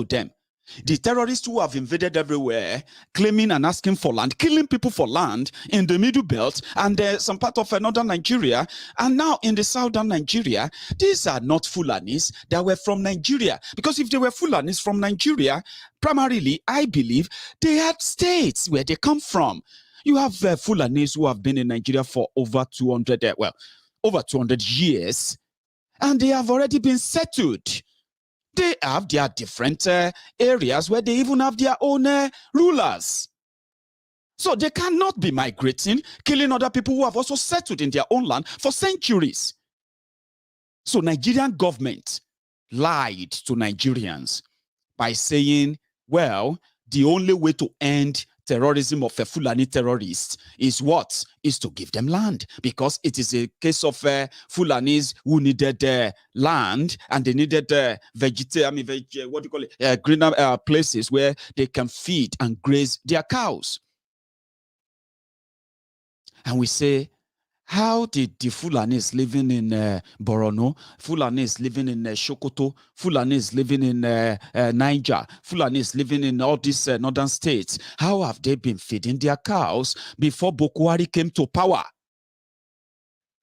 to them. The terrorists who have invaded everywhere, claiming and asking for land, killing people for land in the Middle Belt and some part of northern Nigeria, and now in the southern Nigeria, these are not Fulanis that were from Nigeria. Because if they were Fulanis from Nigeria, primarily, I believe, they had states where they come from. You have Fulanis who have been in Nigeria for over 200 years, and they have already been settled. They have their different areas where they even have their own rulers. So they cannot be migrating, killing other people who have also settled in their own land for centuries. So Nigerian government lied to Nigerians by saying, well, the only way to end terrorism of a Fulani terrorist is what? Is to give them land, because it is a case of Fulanis who needed land, and they needed greener places where they can feed and graze their cows. And we say, how did the Fulanis living in Borno, Fulanis living in Sokoto, Fulanis living in Niger, Fulanis living in all these northern states, how have they been feeding their cows before Bokohari came to power?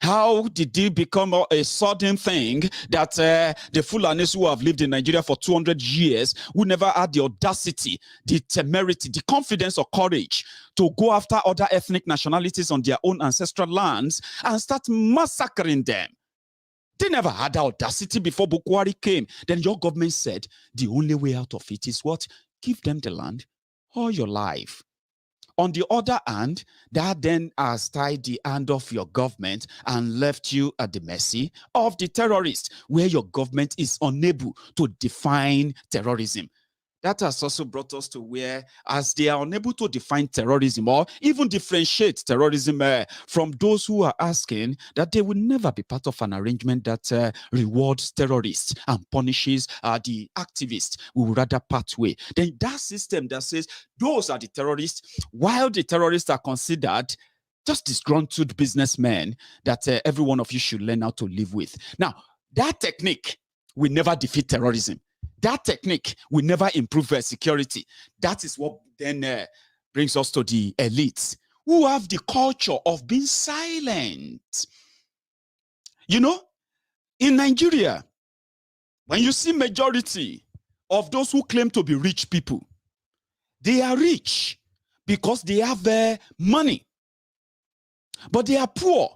How did it become a sudden thing that the Fulanis who have lived in Nigeria for 200 years, who never had the audacity, the temerity, the confidence or courage to go after other ethnic nationalities on their own ancestral lands and start massacring them? They never had the audacity before Bokohari came. Then your government said the only way out of it is what? Give them the land all your life. On the other hand, that then has tied the hand of your government and left you at the mercy of the terrorists, where your government is unable to define terrorism. That has also brought us to where, as they are unable to define terrorism or even differentiate terrorism from those who are asking that they will never be part of an arrangement that rewards terrorists and punishes the activists, we would rather part way. Then that system that says those are the terrorists, while the terrorists are considered just disgruntled businessmen that every one of you should learn how to live with. Now, that technique will never defeat terrorism. That technique will never improve security. That is what then brings us to the elites who have the culture of being silent. You know, in Nigeria, when you see majority of those who claim to be rich people, they are rich because they have money. But they are poor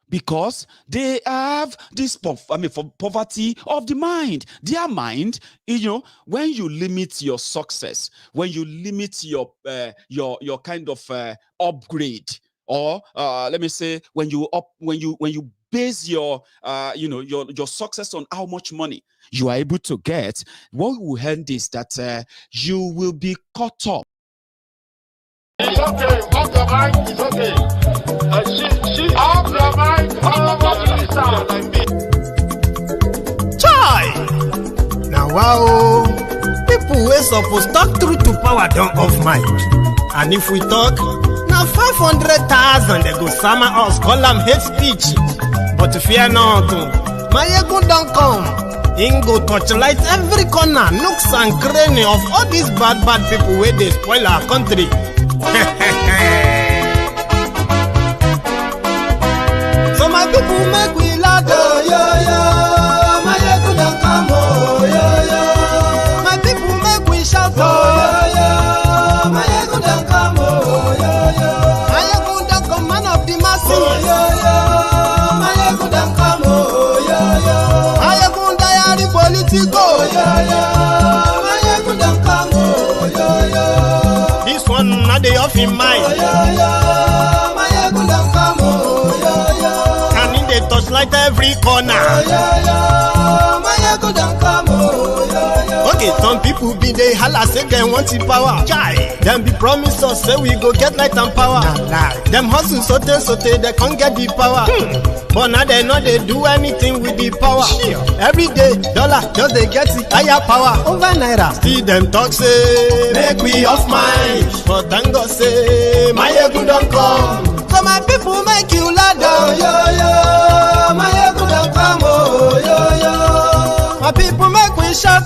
because they have this poverty of the mind. Their mind, you know, when you limit your success, when you limit your kind of upgrade, or let me say, when you base your your success on how much money you are able to get, what will end is that you will be caught up. It's okay, off your mind, it's okay. She off your mind, Chai! Now wow, people wey suppose talk through to power don't off mic. And if we talk, now 500,000 they go summer us, call them hate speech. But fear not, Maiyegun don't come. Ingo torchlight every corner, nooks and cranny of all these bad people where they spoil our country. So my people make we laugh, Maiyegun don't come, my people make we shout, Maiyegun don't come, Maiyegun don't come, man of the masses, Maiyegun don't come, Maiyegun diary Politico, Maiyegun don't come, this one not the off in mind. Maiyegun don't come, and in the torchlight every corner. Maiyegun don't come. Okay, some people be they holla say they want the power. Chai, them be promise us say we go get light and power. Them hustle sote they can't get the power. But now they know they do anything with the power. Every day, dollar just they get the higher power over naira. Still them talk say make we off mind. But thank God say Maiyegun don't come. So my people make you ladder. Maiyegun don't come. My people make we shout.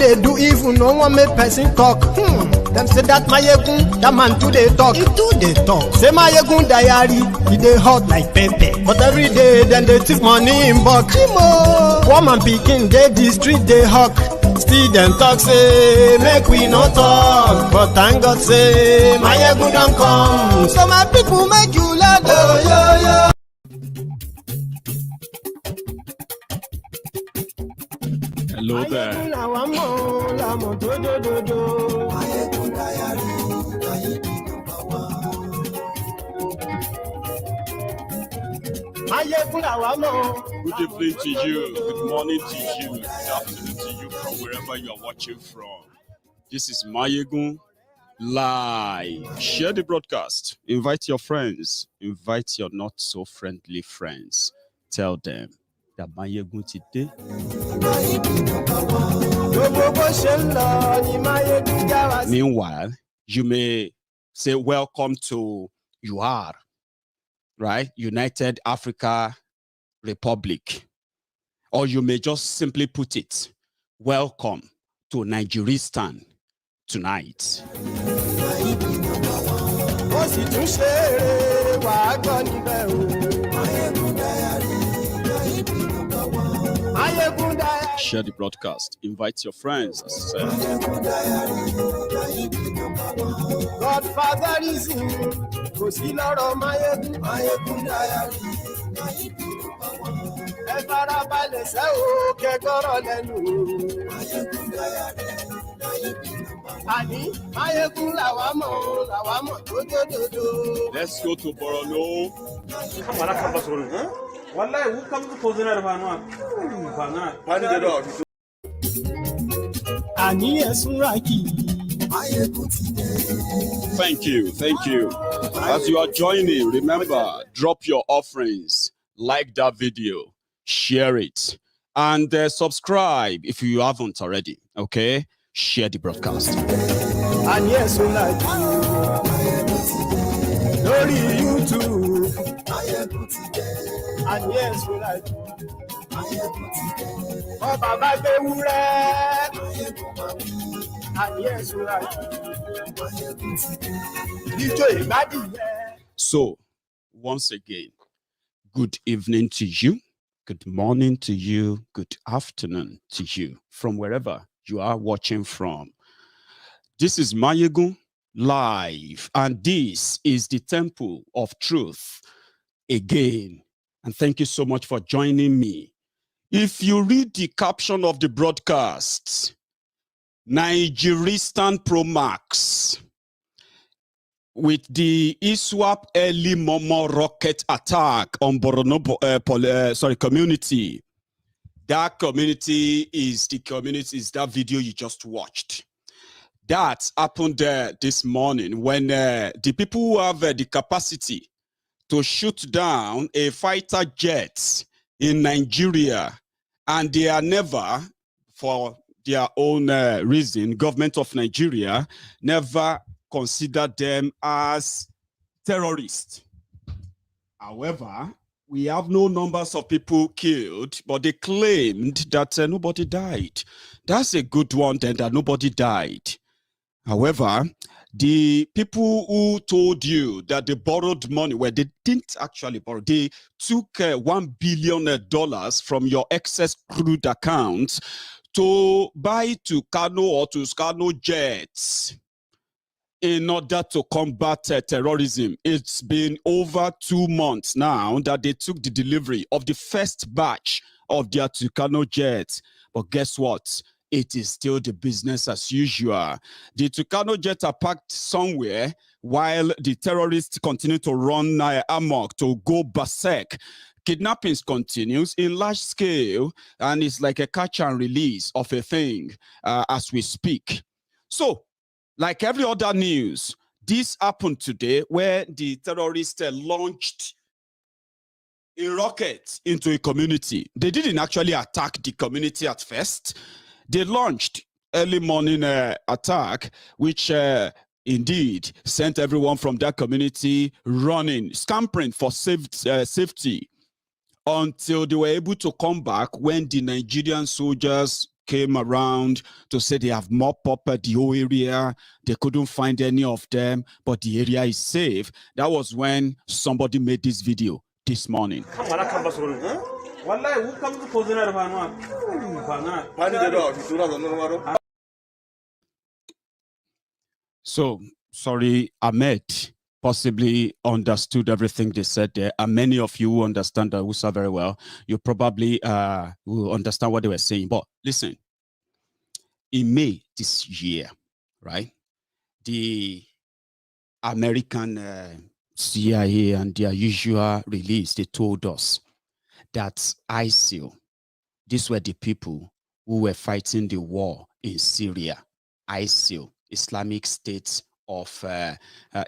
they do even no one make person talk. Them say that Maiyegun, that man too they talk. He too they talk. Say Maiyegun diary, he they hot like pepper. But every day then they take money in bulk. Woman picking they the street they hawk. Still them talk say make we no talk. But thank God say Maiyegun don't come. So my people make you laugh. Oh, yo, yo. Hello there. Good evening to you, good morning to you, good afternoon to you from wherever you are watching from. This is Maiyegun Live. Share the broadcast, invite your friends, invite your not so friendly friends. Tell them that Maiyegun today. Meanwhile, you may say welcome to UR, right? United Africa Republic. Or you may just simply put it, welcome to Nigeristan tonight. Share the broadcast. Invite your friends. Godfather is in Let's go to Borno. Thank you. As you are joining, remember, drop your offerings, like that video, share it, and subscribe if you haven't already. Okay, share the broadcast. And yes, we like you too. And yes, we like oh, Baba, and yes, we like So, once again, good evening to you, good morning to you, good afternoon to you, from wherever you are watching from. This is Maiyegun Live, and this is the Temple of Truth again. And thank you so much for joining me. If you read the caption of the broadcast, Nigeristan Pro Max, with the ISWAP early Momo rocket attack on Borno community. That community is that video you just watched. That happened this morning when the people who have the capacity to shoot down a fighter jet in Nigeria, and they are never, for their own reason, government of Nigeria never considered them as terrorists. However, we have no numbers of people killed, but they claimed that nobody died. That's a good one, then, that nobody died. However, the people who told you that they borrowed money, well, they didn't actually borrow. They took $1 billion from your excess crude account to buy Tucano or Tuscano jets in order to combat terrorism. It's been over 2 months now that they took the delivery of the first batch of their Tucano jets. But guess what? It is still the business as usual. The Tucano jets are parked somewhere while the terrorists continue to run amok, to go berserk. Kidnappings continues in large scale, and it's like a catch and release of a thing as we speak. So, like every other news, this happened today where the terrorists launched a rocket into a community. They didn't actually attack the community at first. They launched early morning attack, which indeed sent everyone from that community running, scampering for safety, until they were able to come back when the Nigerian soldiers came around to say they have mopped up the whole area. They couldn't find any of them, but the area is safe. That was when somebody made this video this morning. So, sorry, Ahmed possibly understood everything they said there, and many of you who understand the Hausa very well, you probably will understand what they were saying. But listen, in May this year, right, the American CIA and their usual release, they told us that ISIL, these were the people who were fighting the war in Syria. ISIL, Islamic State of,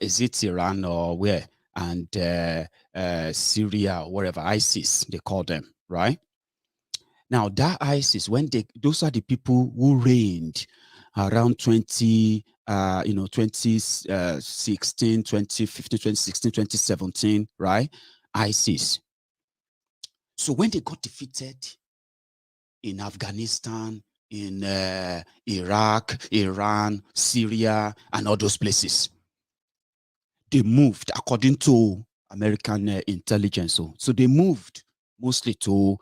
is it Iran or where? And Syria, or wherever, ISIS, they call them, right? Now, that ISIS, when those are the people who reigned around 2016, 2015, 2016, 2017, right? ISIS. So when they got defeated in Afghanistan, in Iraq, Iran, Syria, and all those places, they moved according to American intelligence. So they moved mostly to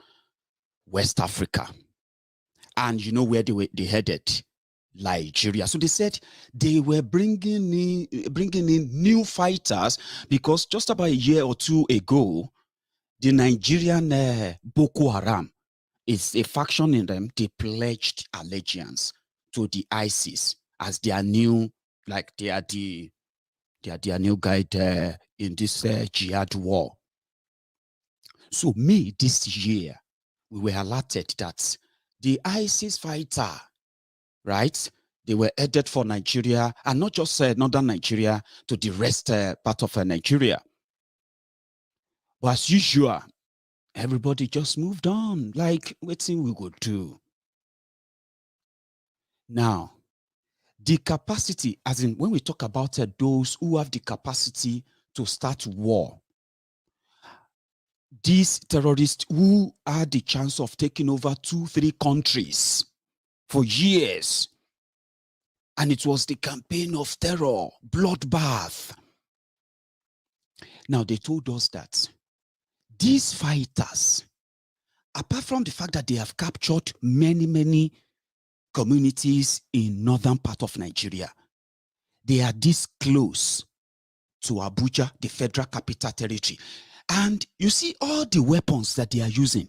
West Africa. And you know where they headed? Nigeria. So they said they were bringing in new fighters, because just about a year or two ago, the Nigerian Boko Haram, it's a faction in them, they pledged allegiance to the ISIS as their new, like they are their new guide in this jihad war. So May this year, we were alerted that the ISIS fighter, right, they were headed for Nigeria, and not just northern Nigeria, to the rest part of Nigeria. But as usual, everybody just moved on, like, what thing we could do? Now, the capacity, as in when we talk about those who have the capacity to start war, these terrorists who had the chance of taking over 2-3 countries for years, and it was the campaign of terror, bloodbath. Now, they told us that these fighters, apart from the fact that they have captured many communities in northern part of Nigeria, they are this close to Abuja, the Federal Capital Territory. And you see all the weapons that they are using.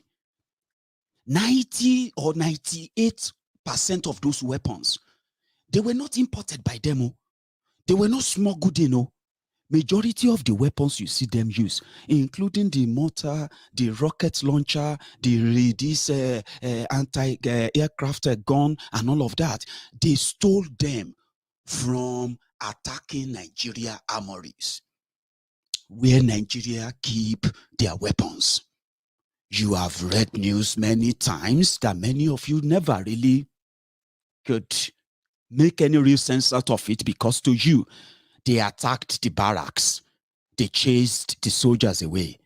90 or 98% of those weapons, they were not imported by them. They were not smuggled in. Majority of the weapons you see them use, including the mortar, the rocket launcher, this anti-aircraft gun, and all of that, they stole them from attacking Nigeria armories, where Nigeria keep their weapons. You have read news many times that many of you never really could make any real sense out of it, because to you, they attacked the barracks, they chased the soldiers away,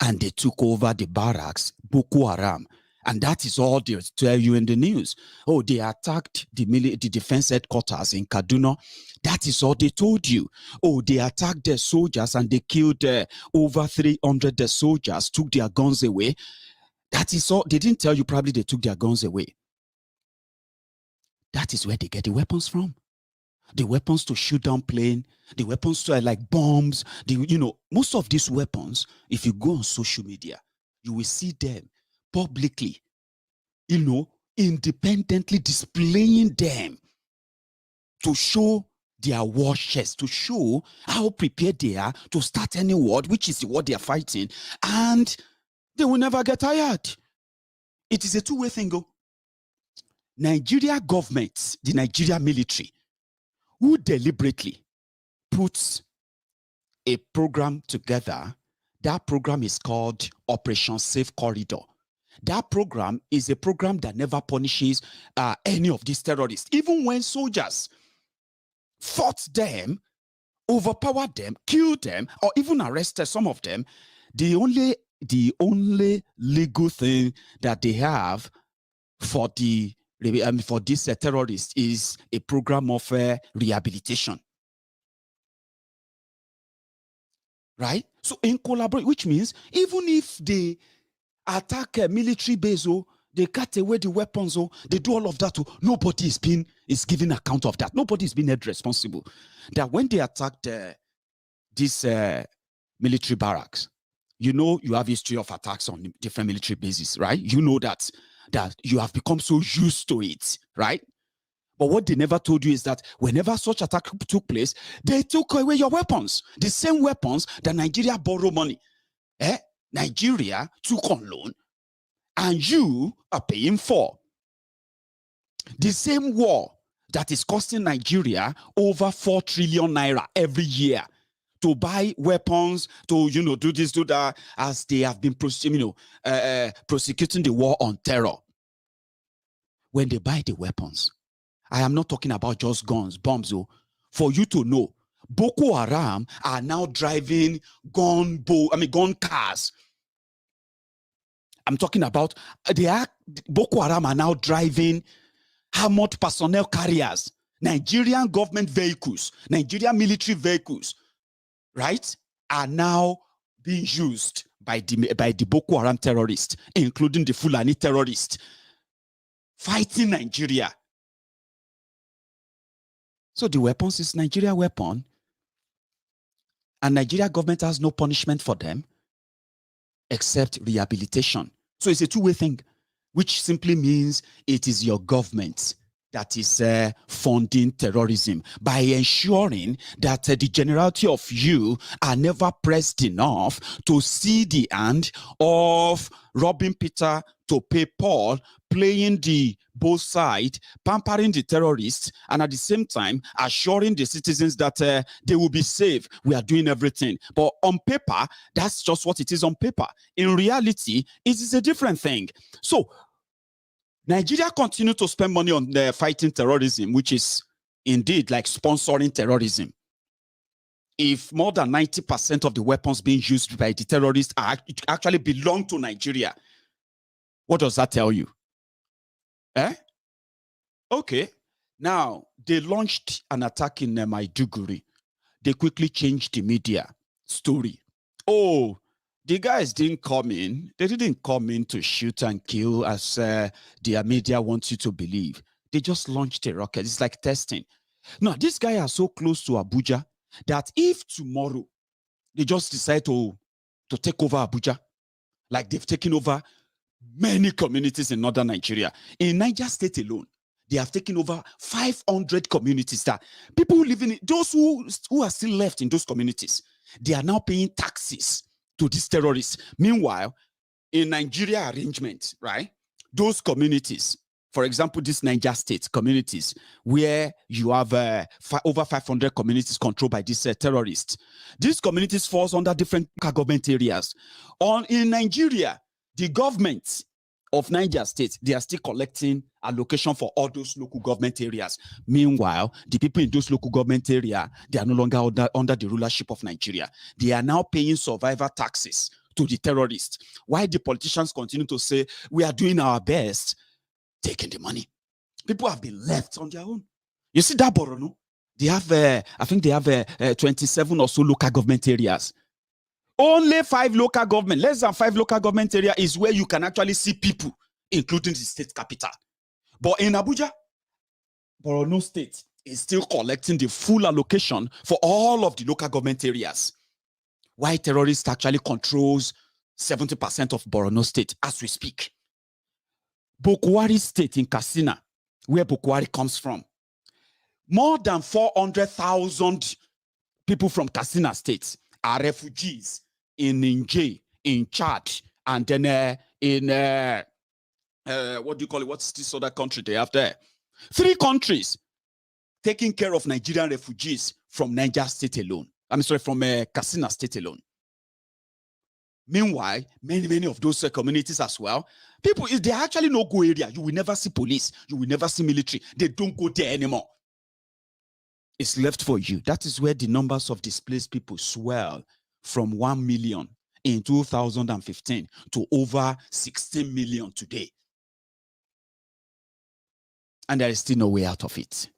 and they took over the barracks, Boko Haram. And that is all they tell you in the news. Oh, they attacked the defense headquarters in Kaduna. That is all they told you. Oh, they attacked the soldiers and they killed over 300 soldiers, took their guns away. That is all. They didn't tell you probably they took their guns away. That is where they get the weapons from. The weapons to shoot down plane, the weapons to like bombs, most of these weapons, if you go on social media, you will see them publicly, independently displaying them to show their war chest, to show how prepared they are to start any war, which is what they are fighting, and they will never get tired. It is a two-way thing. Nigeria government, the Nigeria military, who deliberately puts a program together. That program is called Operation Safe Corridor. That program is a program that never punishes any of these terrorists. Even when soldiers fought them, overpowered them, killed them, or even arrested some of them, the only legal thing that they have for the for these terrorists is a program of rehabilitation. Right? So in collaboration, which means even if they attack a military base, they cut away the weapons, they do all of that, nobody is giving account of that. Nobody is being held responsible. That when they attacked this military barracks, you have history of attacks on different military bases, right? You know that you have become so used to it, right? But what they never told you is that whenever such attack took place, they took away your weapons. The same weapons that Nigeria borrowed money. Nigeria took on loan, and you are paying for. The same war that is costing Nigeria over 4 trillion naira every year to buy weapons, to do this, do that, as they have been prosecuting the war on terror. When they buy the weapons, I am not talking about just guns, bombs. For you to know, Boko Haram are now driving gun cars. I'm talking about Boko Haram are now driving armored personnel carriers, Nigerian government vehicles, Nigerian military vehicles, right, are now being used by the Boko Haram terrorists, including the Fulani terrorists, fighting Nigeria. So the weapons is Nigeria weapon, and Nigeria government has no punishment for them except rehabilitation. So it's a two-way thing, which simply means it is your government that is funding terrorism by ensuring that the generality of you are never pressed enough to see the hand of robbing Peter to pay Paul, playing the both sides, pampering the terrorists, and at the same time assuring the citizens that they will be safe. We are doing everything. But on paper, that's just what it is on paper. In reality, it is a different thing. So Nigeria continues to spend money on fighting terrorism, which is indeed like sponsoring terrorism. If more than 90% of the weapons being used by the terrorists actually belong to Nigeria, what does that tell you? Okay. Now, they launched an attack in Maiduguri. They quickly changed the media story. Oh, the guys didn't come in. They didn't come in to shoot and kill as their media wants you to believe. They just launched a rocket. It's like testing. Now, these guys are so close to Abuja that if tomorrow they just decide to take over Abuja, like they've taken over many communities in northern Nigeria. In Niger State alone, they have taken over 500 communities that people who live in it, those who are still left in those communities, they are now paying taxes to these terrorists. Meanwhile, in Nigeria arrangement, right, those communities, for example, these Niger State communities, where you have over 500 communities controlled by these terrorists, these communities falls under different government areas. In Nigeria, the government of Niger State, they are still collecting allocation for all those local government areas. Meanwhile, the people in those local government areas, they are no longer under the rulership of Nigeria. They are now paying survivor taxes to the terrorists. Why the politicians continue to say, we are doing our best, taking the money. People have been left on their own. You see that Borno? They have, I think they have 27 or so local government areas. Only 5 local government, less than 5 local government area is where you can actually see people, including the state capital. But in Abuja, Borno State is still collecting the full allocation for all of the local government areas. Why terrorists actually controls 70% of Borno State as we speak. Bokohari State in Katsina, where Bokohari comes from, more than 400,000 people from Katsina State are refugees in Niger, in Chad, and then in what do you call it? What's this other country they have there? 3 countries taking care of Nigerian refugees from Niger State alone. I'm sorry, from Katsina State alone. Meanwhile, many of those communities as well, people, if they actually no go area, you will never see police, you will never see military. They don't go there anymore. It's left for you. That is where the numbers of displaced people swell from 1 million in 2015 to over 16 million today. And there is still no way out of it.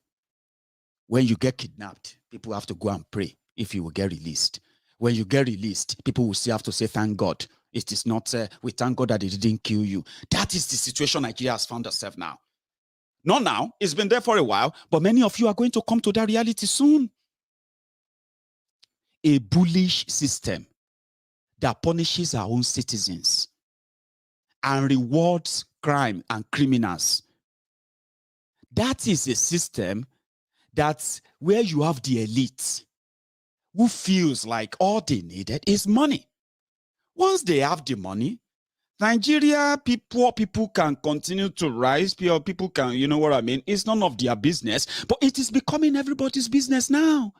When you get kidnapped, people have to go and pray if you will get released. When you get released, people will still have to say, thank God. It is not, we thank God that they didn't kill you. That is the situation Nigeria has found herself now. Not now, it's been there for a while, but many of you are going to come to that reality soon. A bullish system that punishes our own citizens and rewards crime and criminals. That is a system that's where you have the elite who feels like all they needed is money. Once they have the money, Nigeria, poor people can continue to rise. Poor people can, you know what I mean? It's none of their business, but it is becoming everybody's business now.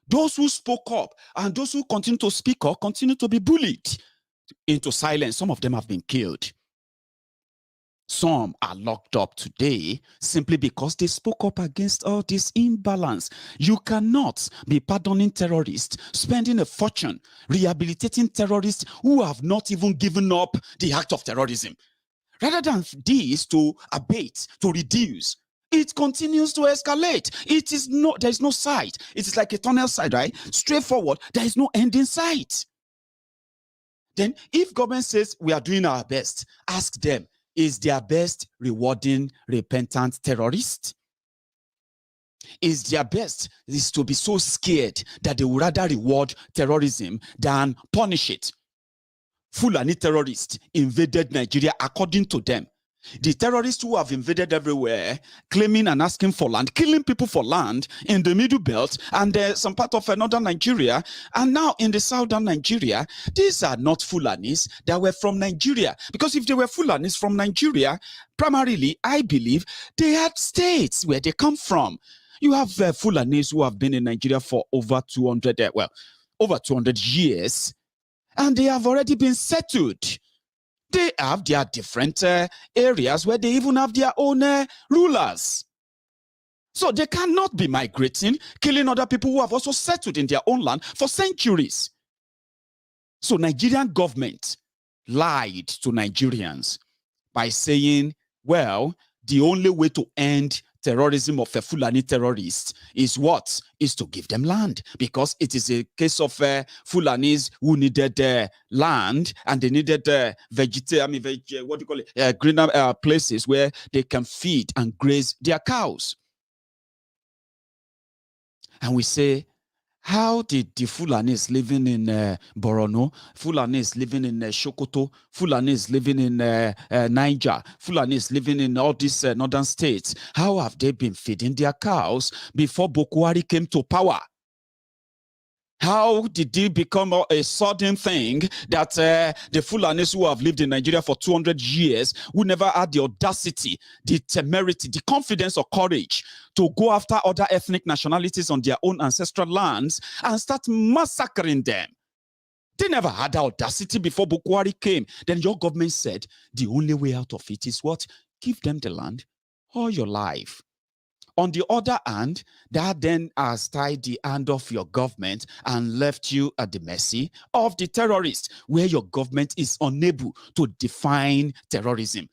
Those who spoke up and those who continue to speak up continue to be bullied into silence. Some of them have been killed. Some are locked up today simply because they spoke up against all this imbalance. You cannot be pardoning terrorists, spending a fortune, rehabilitating terrorists who have not even given up the act of terrorism. Rather than this to abate, to reduce, it continues to escalate. There is no sight. It is like a tunnel sight, right? Straightforward. There is no end in sight. Then if government says we are doing our best, ask them, is their best rewarding repentant terrorists? Is their best is to be so scared that they would rather reward terrorism than punish it? Fulani terrorists invaded Nigeria according to them. The terrorists who have invaded everywhere, claiming and asking for land, killing people for land in the Middle Belt and some part of northern Nigeria, and now in the southern Nigeria, these are not Fulanis that were from Nigeria. Because if they were Fulanis from Nigeria, primarily, I believe, they had states where they come from. You have Fulanis who have been in Nigeria for over 200 years, and they have already been settled. They have their different areas where they even have their own rulers. So they cannot be migrating, killing other people who have also settled in their own land for centuries. So Nigerian government lied to Nigerians by saying, well, the only way to end terrorism of a Fulani terrorist is what? Is to give them land, because it is a case of Fulanis who needed land and they needed greener places where they can feed and graze their cows. And we say, how did the Fulanis living in Borno, Fulanis living in Sokoto, Fulanis living in Niger, Fulanis living in all these northern states, how have they been feeding their cows before Bokohari came to power? How did it become a sudden thing that the Fulanis who have lived in Nigeria for 200 years, who never had the audacity, the temerity, the confidence or courage to go after other ethnic nationalities on their own ancestral lands and start massacring them? They never had the audacity before Bokohari came. Then your government said the only way out of it is what? Give them the land all your life. On the other hand, that then has tied the hand of your government and left you at the mercy of the terrorists, where your government is unable to define terrorism.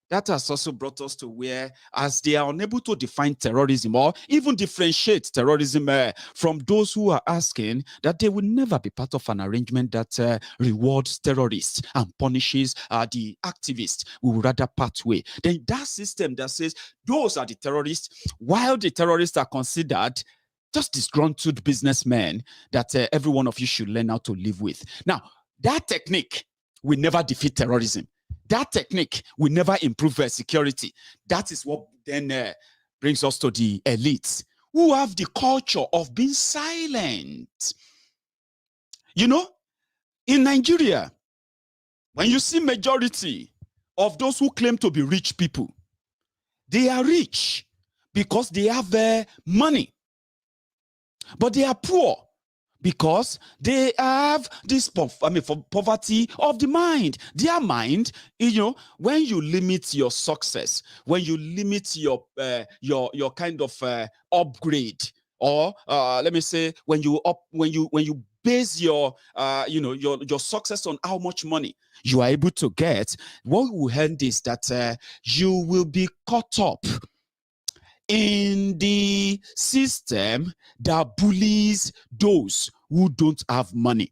That has also brought us to where, as they are unable to define terrorism or even differentiate terrorism from those who are asking that they will never be part of an arrangement that rewards terrorists and punishes the activists, we will rather part way. Then that system that says those are the terrorists, while the terrorists are considered just disgruntled businessmen that every one of you should learn how to live with. Now, that technique will never defeat terrorism. That technique will never improve security. That is what then brings us to the elites who have the culture of being silent. You know, in Nigeria, when you see majority of those who claim to be rich people, they are rich because they have money. But they are poor because they have this poverty of the mind. Their mind, you know, when you limit your success, when you limit your kind of upgrade, or let me say, when you base your your success on how much money you are able to get, what will end is that you will be caught up in the system that bullies those who don't have money.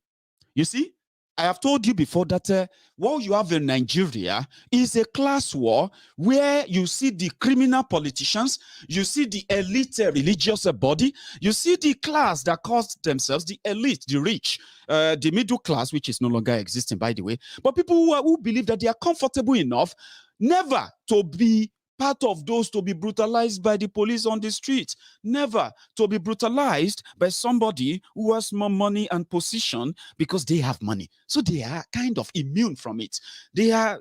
You see, I have told you before that what you have in Nigeria is a class war where you see the criminal politicians, you see the elite religious body, you see the class that calls themselves the elite, the rich, the middle class, which is no longer existing, by the way, but people who believe that they are comfortable enough never to be part of those to be brutalized by the police on the street, never to be brutalized by somebody who has more money and position because they have money. So they are kind of immune from it. They are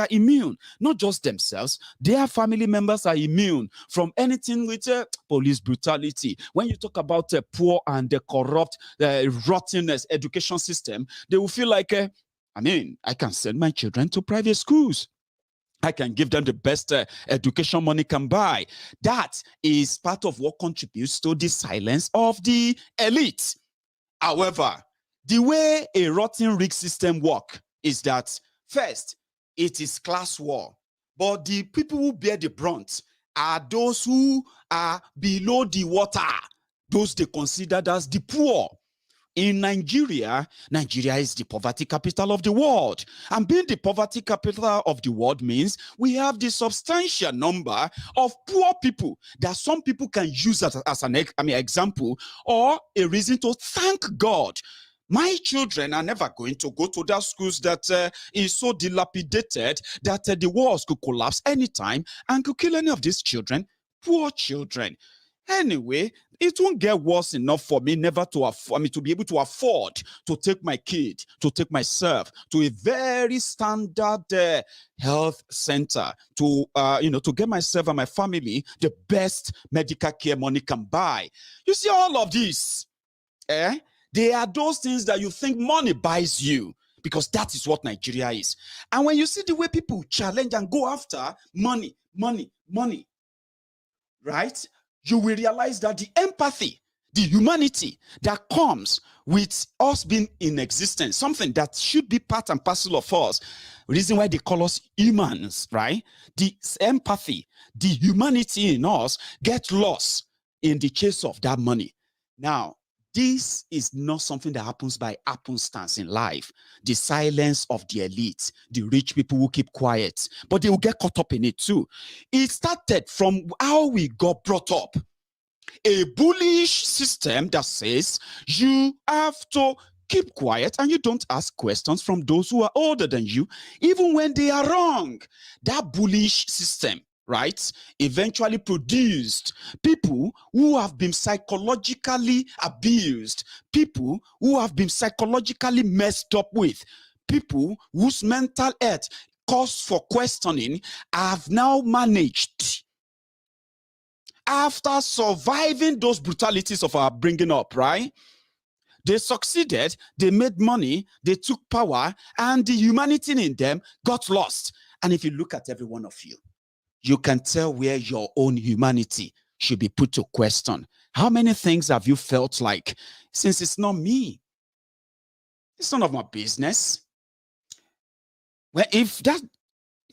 immune, not just themselves. Their family members are immune from anything with police brutality. When you talk about poor and corrupt, rotten education system, they will feel like, I can send my children to private schools. I can give them the best education money can buy. That is part of what contributes to the silence of the elite. However, the way a rotten rig system works is that, first, it is class war. But the people who bear the brunt are those who are below the water, those they considered as the poor. In Nigeria, Nigeria is the poverty capital of the world. And being the poverty capital of the world means we have the substantial number of poor people that some people can use as an example or a reason to thank God. My children are never going to go to those schools that is so dilapidated that the walls could collapse anytime and could kill any of these children, poor children. Anyway, it won't get worse enough for me never to afford, to be able to afford to take my kid, to take myself to a very standard health center, to to get myself and my family the best medical care money can buy. You see, all of this, they are those things that you think money buys you, because that is what Nigeria is. And when you see the way people challenge and go after money, right? You will realize that the empathy, the humanity that comes with us being in existence, something that should be part and parcel of us, reason why they call us humans, right? The empathy, the humanity in us gets lost in the chase of that money. Now, this is not something that happens by happenstance in life. The silence of the elite, the rich people who keep quiet, but they will get caught up in it too. It started from how we got brought up. A bullish system that says you have to keep quiet and you don't ask questions from those who are older than you, even when they are wrong. That bullish system, right, eventually produced people who have been psychologically abused, people who have been psychologically messed up with, people whose mental health cause for questioning have now managed, after surviving those brutalities of our bringing up, right? They succeeded, they made money, they took power, and the humanity in them got lost. And if you look at every one of you, you can tell where your own humanity should be put to question. How many things have you felt like, since it's not me, it's none of my business? Well, if that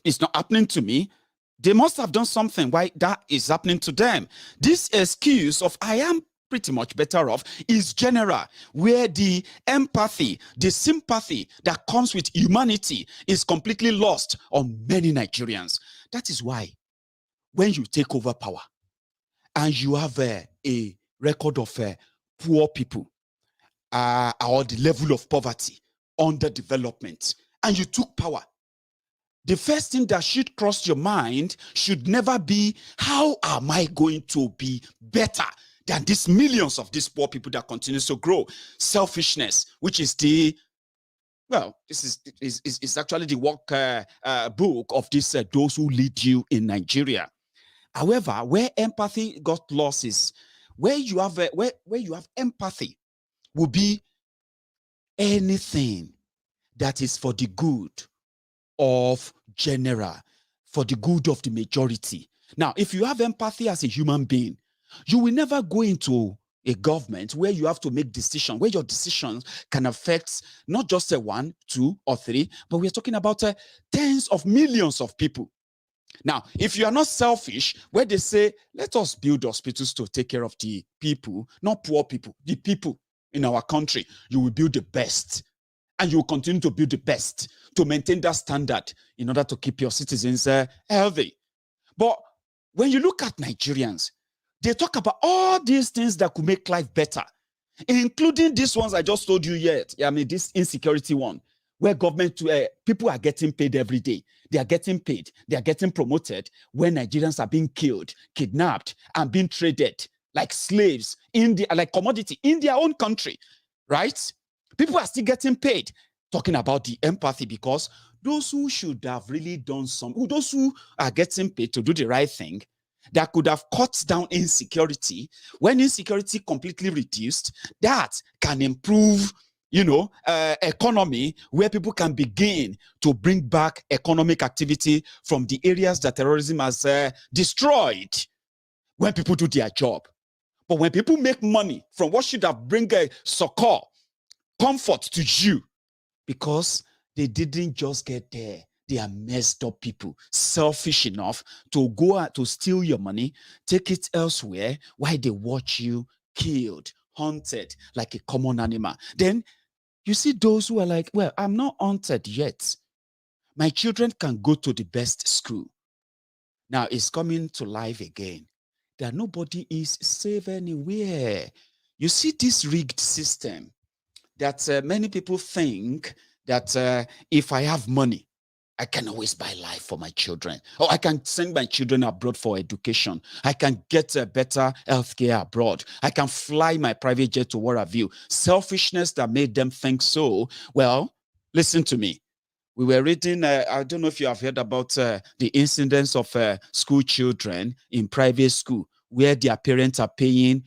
is not happening to me, they must have done something why that is happening to them. This excuse of I am pretty much better off is general, where the empathy, the sympathy that comes with humanity is completely lost on many Nigerians. That is why when you take over power and you have a record of poor people or the level of poverty, underdevelopment, and you took power, the first thing that should cross your mind should never be, how am I going to be better than these millions of these poor people that continues to grow? Selfishness, which is the, well, this is actually the work book of this those who lead you in Nigeria. However, where empathy got lost is where you have where you have empathy will be anything that is for the good of general, for the good of the majority. Now, if you have empathy as a human being, you will never go into a government where you have to make decisions, where your decisions can affect not just a 1, 2, or 3, but we're talking about tens of millions of people. Now, if you are not selfish, where they say, let us build hospitals to take care of the people, not poor people, the people in our country, you will build the best. And you will continue to build the best to maintain that standard in order to keep your citizens healthy. But when you look at Nigerians, they talk about all these things that could make life better, including these ones I just told you yet. I mean, this insecurity one, where government people are getting paid every day. They are getting paid. They are getting promoted when Nigerians are being killed, kidnapped, and being traded like slaves in the like commodity in their own country, right? People are still getting paid. Talking about the empathy, because those who should have really done those who are getting paid to do the right thing, that could have cut down insecurity. When insecurity completely reduced, that can improve, economy, where people can begin to bring back economic activity from the areas that terrorism has destroyed. When people do their job. But when people make money from what should have bring a succor, comfort to you, because they didn't just get there. They are messed up people, selfish enough to go out to steal your money, take it elsewhere while they watch you killed, hunted like a common animal. Then you see those who are like, well, I'm not hunted yet. My children can go to the best school. Now it's coming to life again. That nobody is safe anywhere. You see this rigged system that many people think that if I have money, I can always buy life for my children. Or I can send my children abroad for education. I can get a better healthcare abroad. I can fly my private jet to where have you. Selfishness that made them think so. Well, listen to me. We were reading, I don't know if you have heard about the incidents of school children in private school where their parents are paying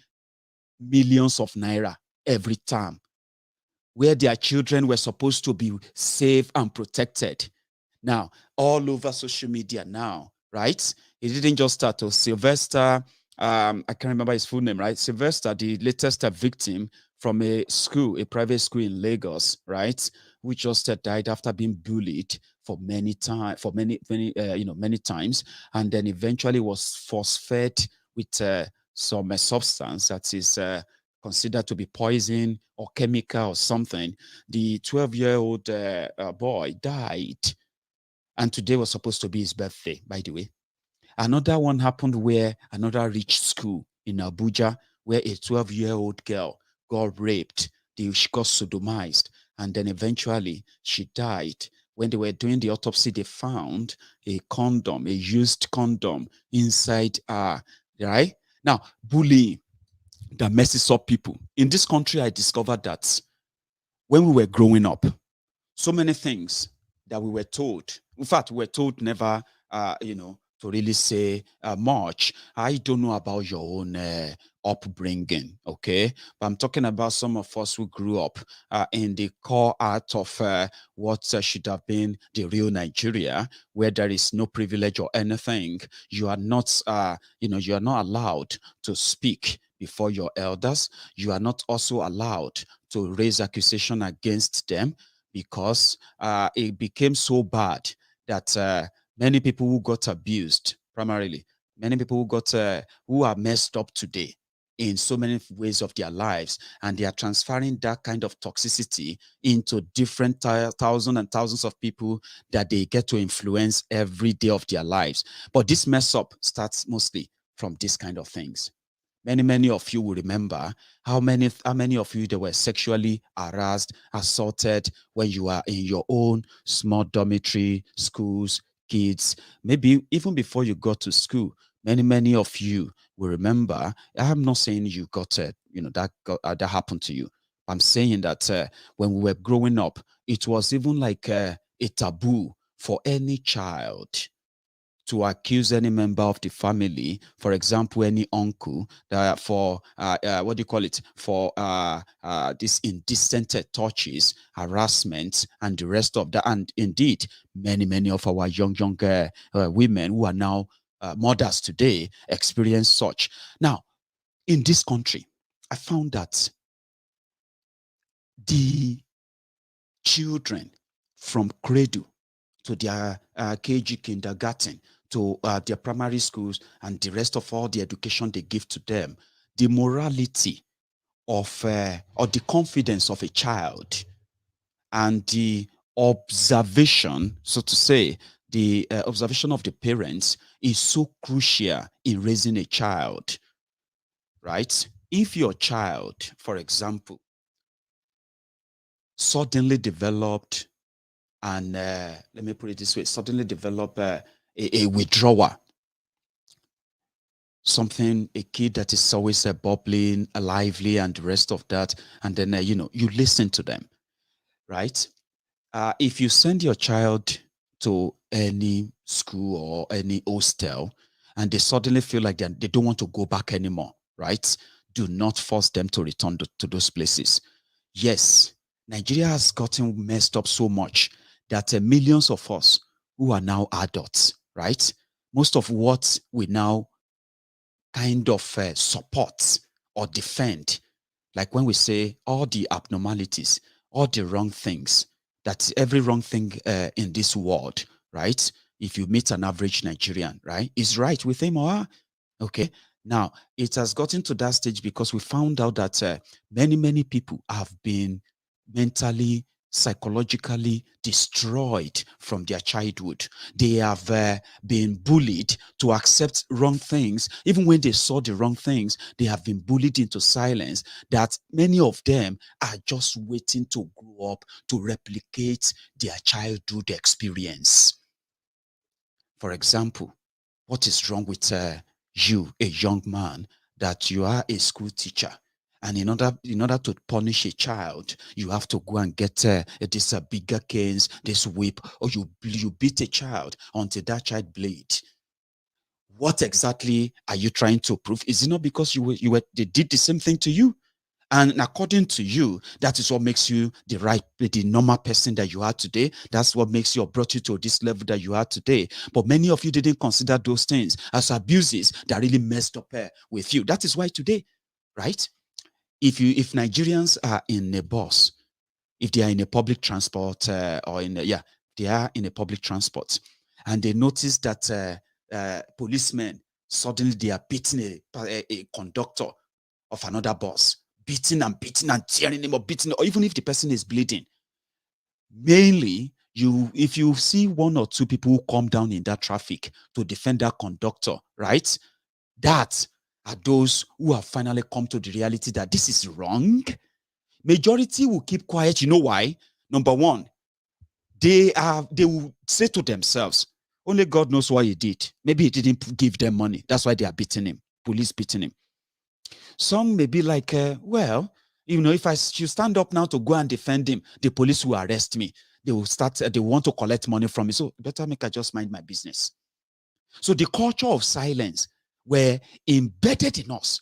millions of naira every term, where their children were supposed to be safe and protected. Now, all over social media now, right? It didn't just start to Sylvester, I can't remember his full name, right? Sylvester, the latest victim from a school, a private school in Lagos, right? Which just died after being bullied for many times, many times, and then eventually was force-fed with some substance that is considered to be poison or chemical or something. The 12-year-old boy died, and today was supposed to be his birthday, by the way. Another one happened where another rich school in Abuja, where a 12-year-old girl got raped. She got sodomized, and then eventually she died. When they were doing the autopsy, they found a condom, a used condom inside her, right? Now, bullying that messes up people. In this country, I discovered that when we were growing up, so many things that we were told, in fact, we were told never, to really say much. I don't know about your own upbringing, okay? But I'm talking about some of us who grew up in the core art of what should have been the real Nigeria, where there is no privilege or anything. You are not, you are not allowed to speak before your elders. You are not also allowed to raise accusation against them, because it became so bad that many people who got abused, primarily, many people who are messed up today in so many ways of their lives, and they are transferring that kind of toxicity into different thousands and thousands of people that they get to influence every day of their lives. But this mess up starts mostly from these kind of things. Many of you will remember how many of you that were sexually harassed, assaulted when you are in your own small dormitory, schools, kids, maybe even before you got to school. Many of you will remember. I'm not saying you got that happened to you. I'm saying that when we were growing up, it was even like a taboo for any child to accuse any member of the family, for example, any uncle, for what do you call it, for this indecent touches, harassment, and the rest of that. And indeed, many of our young women who are now mothers today experience such. Now, in this country, I found that the children from cradle to their KG kindergarten to their primary schools and the rest of all the education they give to them, the morality of or the confidence of a child and the observation, so to say, the observation of the parents is so crucial in raising a child, right? If your child, for example, suddenly developed and let me put it this way, suddenly develop a withdrawer, something, a kid that is always bubbling, lively, and the rest of that, and then you listen to them, right? If you send your child to any school or any hostel and they suddenly feel like they don't want to go back anymore, right? Do not force them to return to those places. Yes, Nigeria has gotten messed up so much that millions of us who are now adults, right? Most of what we now kind of support or defend, like when we say all the abnormalities, all the wrong things, that's every wrong thing in this world, right? If you meet an average Nigerian, right, is right with him or her. Okay. Now, it has gotten to that stage because we found out that many people have been mentally, psychologically destroyed from their childhood. They have been bullied to accept wrong things. Even when they saw the wrong things, they have been bullied into silence, that many of them are just waiting to grow up to replicate their childhood experience. For example, what is wrong with you, a young man, that you are a school teacher, and in order to punish a child, you have to go and get this bigger canes, this whip, or you beat a child until that child bleed. What exactly are you trying to prove? Is it not because they did the same thing to you? And according to you, that is what makes you the normal person that you are today. That's what makes you or brought you to this level that you are today. But many of you didn't consider those things as abuses that really messed up with you. That is why today, right? If Nigerians are in a bus, if they are in a public transport or they are in a public transport, and they notice that policemen suddenly they are beating a conductor of another bus, beating and tearing him up, beating, or even if the person is bleeding. Mainly, if you see one or two people who come down in that traffic to defend that conductor, right? That are those who have finally come to the reality that this is wrong. Majority will keep quiet. You know why? Number one, they will say to themselves, only God knows why he did. Maybe he didn't give them money. That's why they are beating him, police beating him. Some may be like, well, if I should stand up now to go and defend him, the police will arrest me. They will they want to collect money from me. So better make I just mind my business. So the culture of silence were embedded in us.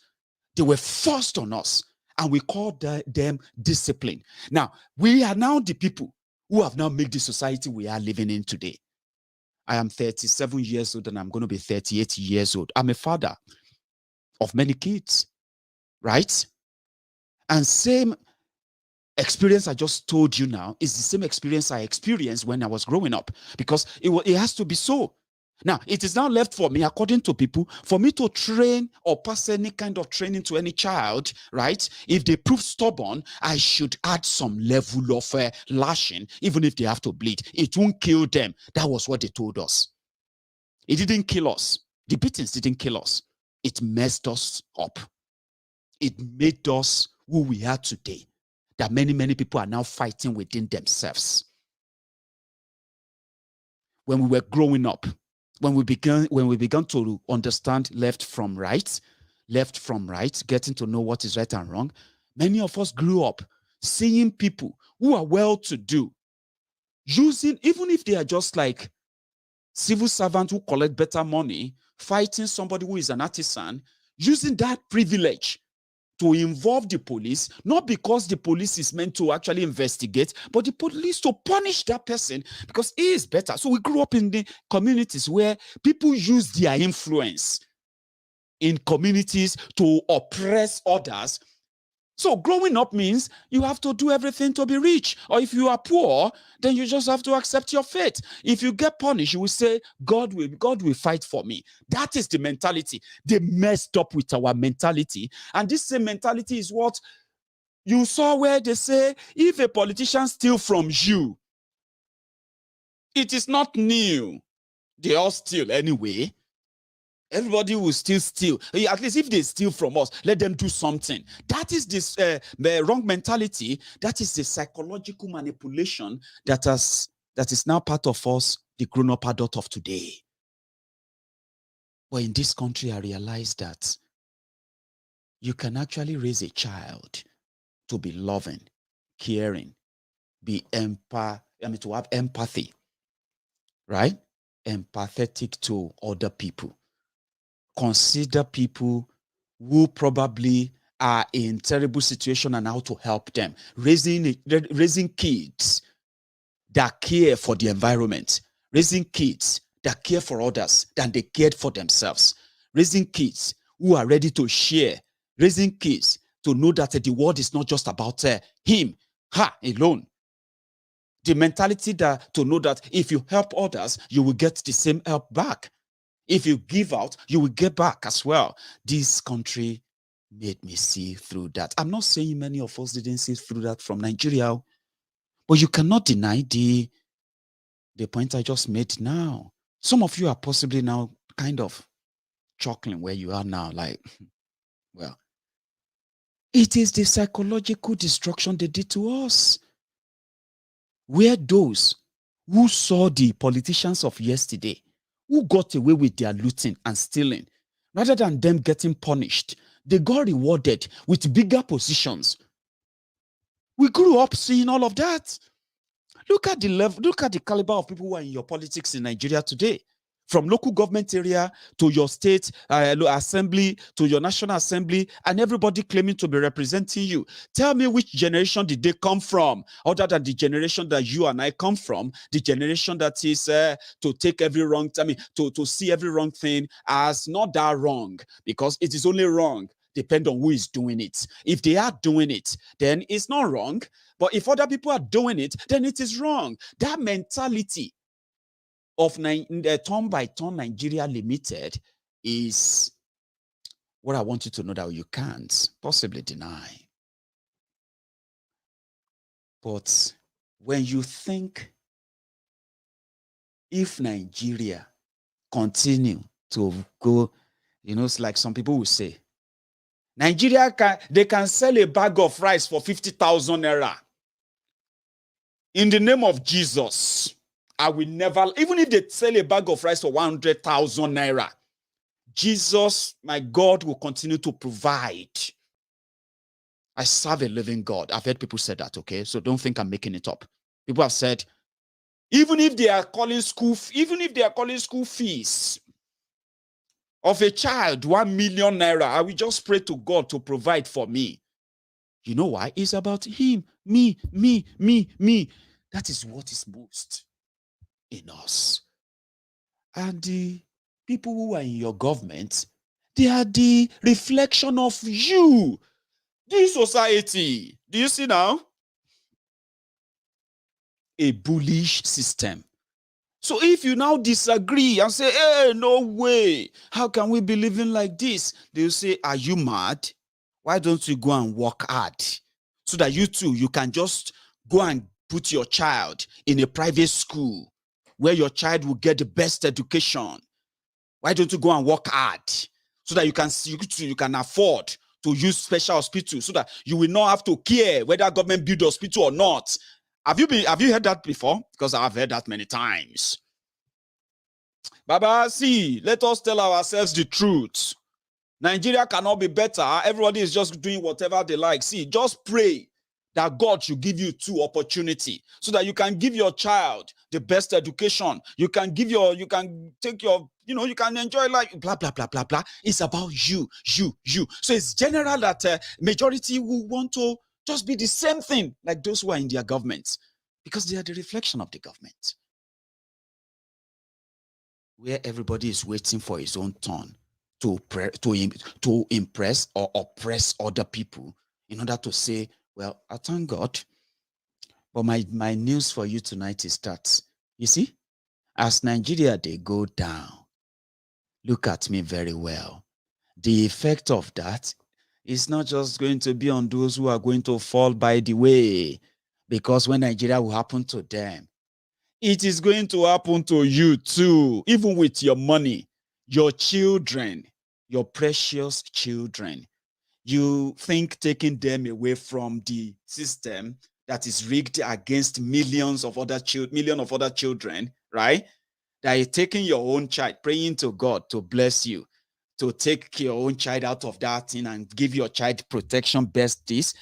They were forced on us, and we called them discipline. Now, we are now the people who have now made the society we are living in today. I am 37 years old and I'm going to be 38 years old. I'm a father of many kids, right? And same experience I just told you now is the same experience I experienced when I was growing up, because it has to be so. Now, it is now left for me, according to people, for me to train or pass any kind of training to any child, right? If they prove stubborn, I should add some level of lashing, even if they have to bleed. It won't kill them. That was what they told us. It didn't kill us. The beatings didn't kill us. It messed us up. It made us who we are today, that many people are now fighting within themselves. When we were growing up, when we began to understand left from right, getting to know what is right and wrong, many of us grew up seeing people who are well-to-do using, even if they are just like civil servants who collect better money, fighting somebody who is an artisan, using that privilege to involve the police, not because the police is meant to actually investigate, but the police to punish that person because he is better. So we grew up in the communities where people use their influence in communities to oppress others So growing up means you have to do everything to be rich. Or if you are poor, then you just have to accept your fate. If you get punished, you will say, God will fight for me. That is the mentality. They messed up with our mentality. And this same mentality is what you saw where they say, if a politician steals from you, it is not new. They all steal anyway. Everybody will still steal. At least if they steal from us, let them do something. That is this wrong mentality. That is the psychological manipulation that is now part of us, the grown-up adult of today. But in this country, I realized that you can actually raise a child to be loving, caring, to have empathy, right? Empathetic to other people. Consider people who probably are in terrible situation and how to help them. Raising kids that care for the environment. Raising kids that care for others than they cared for themselves. Raising kids who are ready to share. Raising kids to know that the world is not just about him, her alone. The mentality to know that if you help others, you will get the same help back. If you give out, you will get back as well. This country made me see through that. I'm not saying many of us didn't see through that from Nigeria, but you cannot deny the point I just made now. Some of you are possibly now kind of chuckling where you are now, like, well, it is the psychological destruction they did to us. Where those who saw the politicians of yesterday, who got away with their looting and stealing, rather than them getting punished, they got rewarded with bigger positions. We grew up seeing all of that. Look at the level, look at the caliber of people who are in your politics in Nigeria today. From local government area to your state assembly to your national assembly, and everybody claiming to be representing you. Tell me, which generation did they come from, other than the generation that you and I come from, the generation that is to take every wrong, to see every wrong thing as not that wrong, because it is only wrong depend on who is doing it. If they are doing it, then it's not wrong. But if other people are doing it, then it is wrong. That mentality of turn by turn Nigeria Limited is what I want you to know that you can't possibly deny. But when you think if Nigeria continue to go, it's like some people will say, Nigeria they can sell a bag of rice for 50,000 naira. In the name of Jesus, I will never, even if they sell a bag of rice for 100,000 naira, Jesus, my God, will continue to provide. I serve a living God. I've heard people say that, okay? So don't think I'm making it up. People have said, even if they are calling school fees of a child 1 million naira, I will just pray to God to provide for me. You know why? It's about him, me. That is what is most in us. And the people who are in your government, they are the reflection of you, the society. Do you see now? A bullish system. So if you now disagree and say, hey, no way, how can we be living like this? They'll say, are you mad? Why don't you go and work hard so that you too, you can just go and put your child in a private school where your child will get the best education? Why don't you go and work hard so that you can afford to use special hospital so that you will not have to care whether government build hospital or not? Have you heard that before? Because I've heard that many times. Baba, see, let us tell ourselves the truth. Nigeria cannot be better. Everybody is just doing whatever they like. See, just pray that God should give you two opportunity so that you can give your child the best education. You can take your, you can enjoy life, blah, blah, blah, blah, blah. It's about you. So it's general that majority will want to just be the same thing like those who are in their governments, because they are the reflection of the government. Where everybody is waiting for his own turn to impress or oppress other people, in order to say, well, I thank God. But my news for you tonight is that, you see, as Nigeria, they go down, look at me very well. The effect of that is not just going to be on those who are going to fall by the way, because when Nigeria will happen to them, it is going to happen to you too, even with your money, your children, your precious children. You think taking them away from the system that is rigged against millions of other children, right? That is taking your own child, praying to God to bless you, to take your own child out of that thing and give your child protection, best this.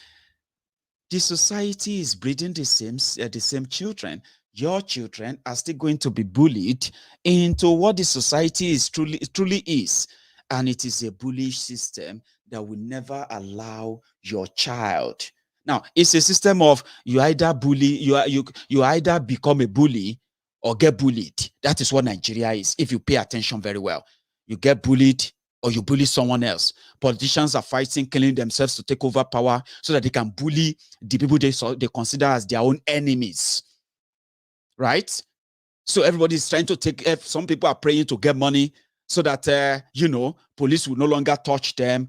The society is breeding the same children. Your children are still going to be bullied into what the society is truly is. And it is a bullish system that will never allow your child. Now, it's a system of you either bully, you either become a bully or get bullied. That is what Nigeria is, if you pay attention very well. You get bullied or you bully someone else. Politicians are fighting, killing themselves to take over power so that they can bully the people they consider as their own enemies. Right? So everybody is trying to take, some people are praying to get money so that, police will no longer touch them,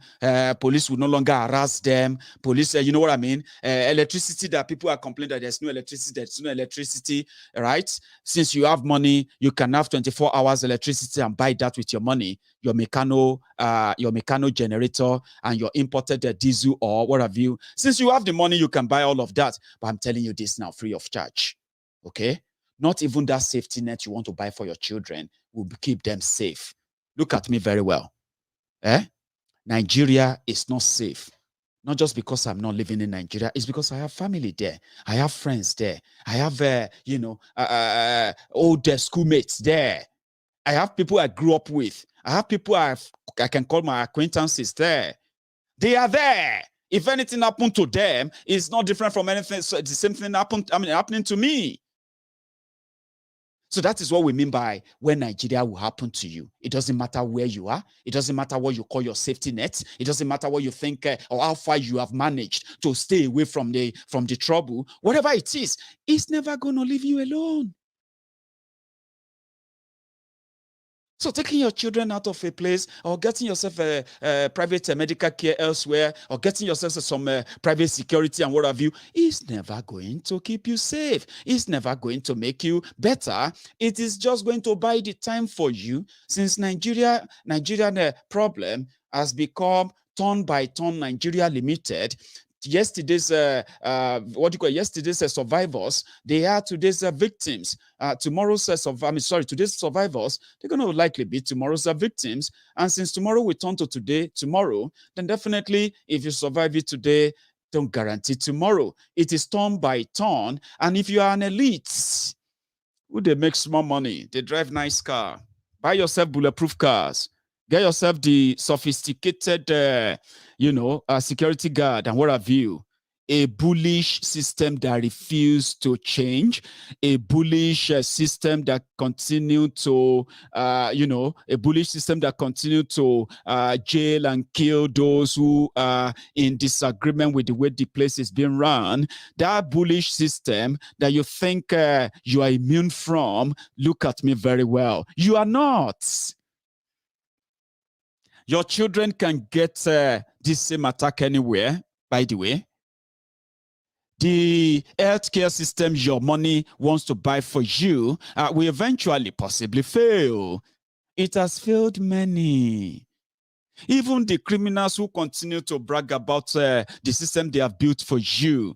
police will no longer harass them, police, you know what I mean? Electricity, that people are complaining that there's no electricity, right? Since you have money, you can have 24 hours electricity and buy that with your money, your mechano generator and your imported diesel or what have you. Since you have the money, you can buy all of that. But I'm telling you this now, free of charge, okay? Not even that safety net you want to buy for your children will keep them safe. Look at me very well. Nigeria is not safe. Not just because I'm not living in Nigeria, it's because I have family there. I have friends there. I have, old schoolmates there. I have people I grew up with. I have people I can call my acquaintances there. They are there. If anything happened to them, it's not different from anything. So it's the same thing happening to me. So that is what we mean by when Nigeria will happen to you. It doesn't matter where you are. It doesn't matter what you call your safety net. It doesn't matter what you think or how far you have managed to stay away from the trouble. Whatever it is, it's never going to leave you alone. So taking your children out of a place or getting yourself a private medical care elsewhere or getting yourself some private security and what have you is never going to keep you safe. It's never going to make you better. It is just going to buy the time for you, since Nigerian problem has become turn by turn Nigeria Limited. Yesterday's yesterday's survivors, they are today's victims. Today's survivors, they're going to likely be tomorrow's victims. And since tomorrow we turn to tomorrow, then definitely if you survive it today, don't guarantee tomorrow. It is turn by turn. And if you are an elite, who they make small money, they drive nice car, buy yourself bulletproof cars, get yourself the sophisticated, security guard and what have you. A bullish system that refuses to change, a bullish system that continue to, a bullish system that continue to jail and kill those who are in disagreement with the way the place is being run. That bullish system that you think you are immune from, look at me very well. You are not. Your children can get this same attack anywhere, by the way. The healthcare system your money wants to buy for you will eventually possibly fail. It has failed many. Even the criminals who continue to brag about the system they have built for you,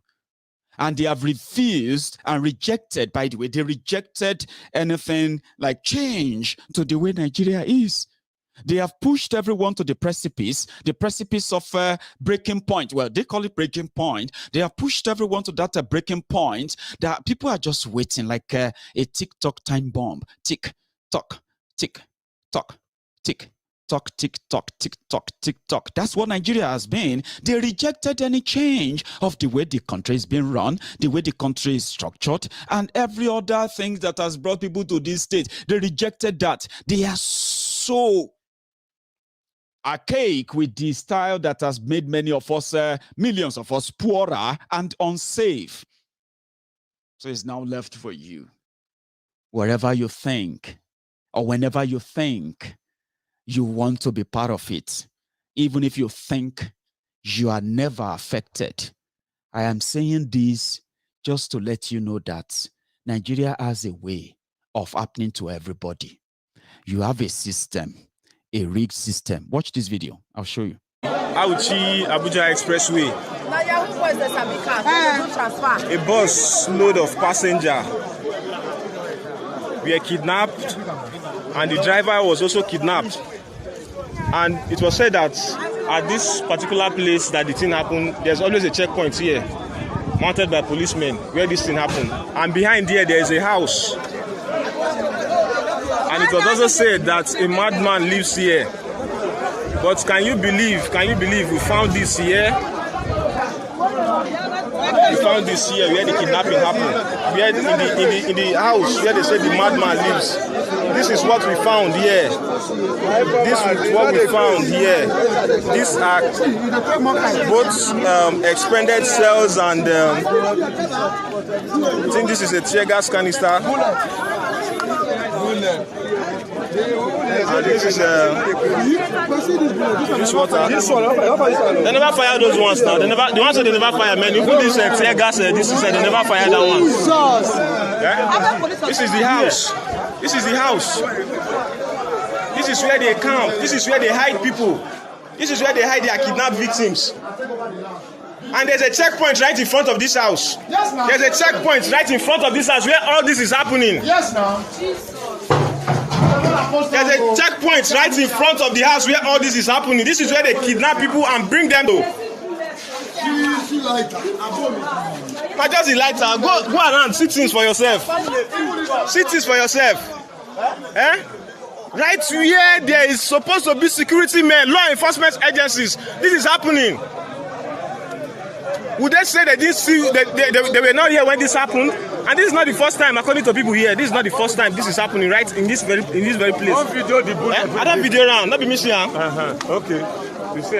and they have refused and rejected, by the way, they rejected anything like change to the way Nigeria is. They have pushed everyone to the precipice of breaking point. Well, they call it breaking point. They have pushed everyone to that breaking point that people are just waiting like a tick-tock time bomb. Tick-tock, tick-tock, tick-tock, tick-tock, tick-tock, tick-tock. That's what Nigeria has been. They rejected any change of the way the country is being run, the way the country is structured, and every other thing that has brought people to this state. They rejected that. They are so archaic with the style that has made many of us, millions of us, poorer and unsafe. So it's now left for you. Wherever you think, or whenever you think you want to be part of it, even if you think you are never affected. I am saying this just to let you know that Nigeria has a way of happening to everybody. You have a system, a rigged system. Watch this video. I'll show you. Auchi Abuja Expressway. A bus load of passengers were kidnapped, and the driver was also kidnapped. And it was said that at this particular place that the thing happened, there's always a checkpoint here, mounted by policemen, where this thing happened. And behind there is a house. And it was also said that a madman lives here. But can you believe we found this here? We found this here where the kidnapping happened. Where in the house where they say the madman lives. This is what we found here. This is what we found here. These are both expanded cells and I think this is a tear gas canister. And this is this water. They never fire those ones now. The ones that they never fire, man. You put this tear gas, this is they never fire that one. Yeah? This is the house. This is the house. This is where they camp. This is where they hide people. This is where they hide their kidnapped victims. And there's a checkpoint right in front of this house. Yes, ma'am. There's a checkpoint right in front of this house where all this is happening. Yes, ma'am. There's a checkpoint right in front of the house where all this is happening. This is where they kidnap people and bring them to. Not just the lighter. Go around, see things for yourself. See things for yourself. Eh? Right where there is supposed to be security men, law enforcement agencies, this is happening. Would they say they didn't see, they were not here when this happened? And this is not the first time, according to people here. This is not the first time this is happening, right in this very place. One video, the bullet. I don't video around, not be missing. Okay. You see,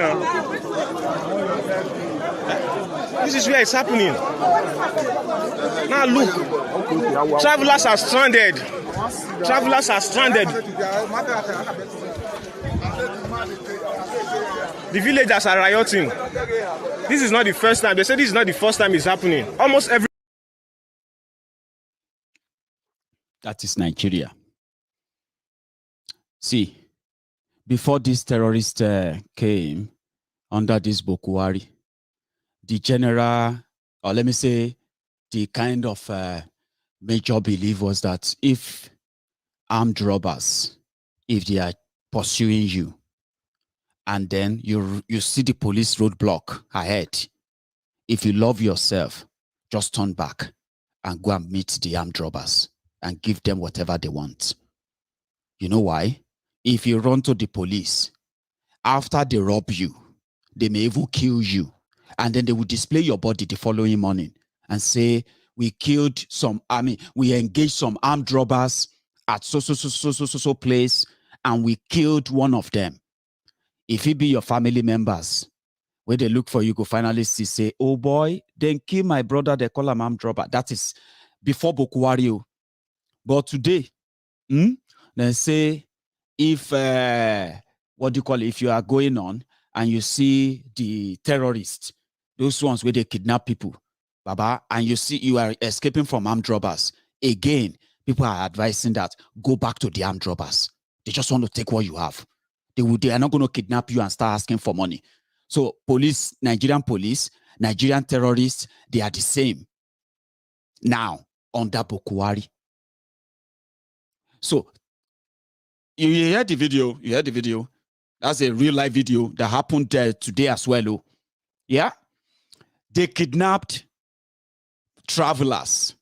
This is where it's happening. Now look, travelers are stranded. Travelers are stranded. The villagers are rioting. This is not the first time. They say this is not the first time it's happening. Almost every. That is Nigeria. See, before this terrorist came under this Bokohari, the general, or let me say, the kind of major belief was that if armed robbers, if they are pursuing you, and then you see the police roadblock ahead, if you love yourself, just turn back and go and meet the armed robbers and give them whatever they want. You know why? If you run to the police, after they rob you, they may even kill you. And then they will display your body the following morning and say, we killed some, we engaged some armed robbers at so place, and we killed one of them. If it be your family members, when they look for you, go finally see, say, oh boy, then kill my brother, they call him armed robber. That is before Bokohari. But today, they say, if, what do you call it, if you are going on and you see the terrorists, those ones where they kidnap people, Baba, and you see you are escaping from armed robbers, again, people are advising that go back to the armed robbers. They just want to take what you have. They are not going to kidnap you and start asking for money. So police, Nigerian terrorists, they are the same now under Bokohari. So you heard the video. That's a real life video that happened today as well. Oh. Yeah? They kidnapped travelers.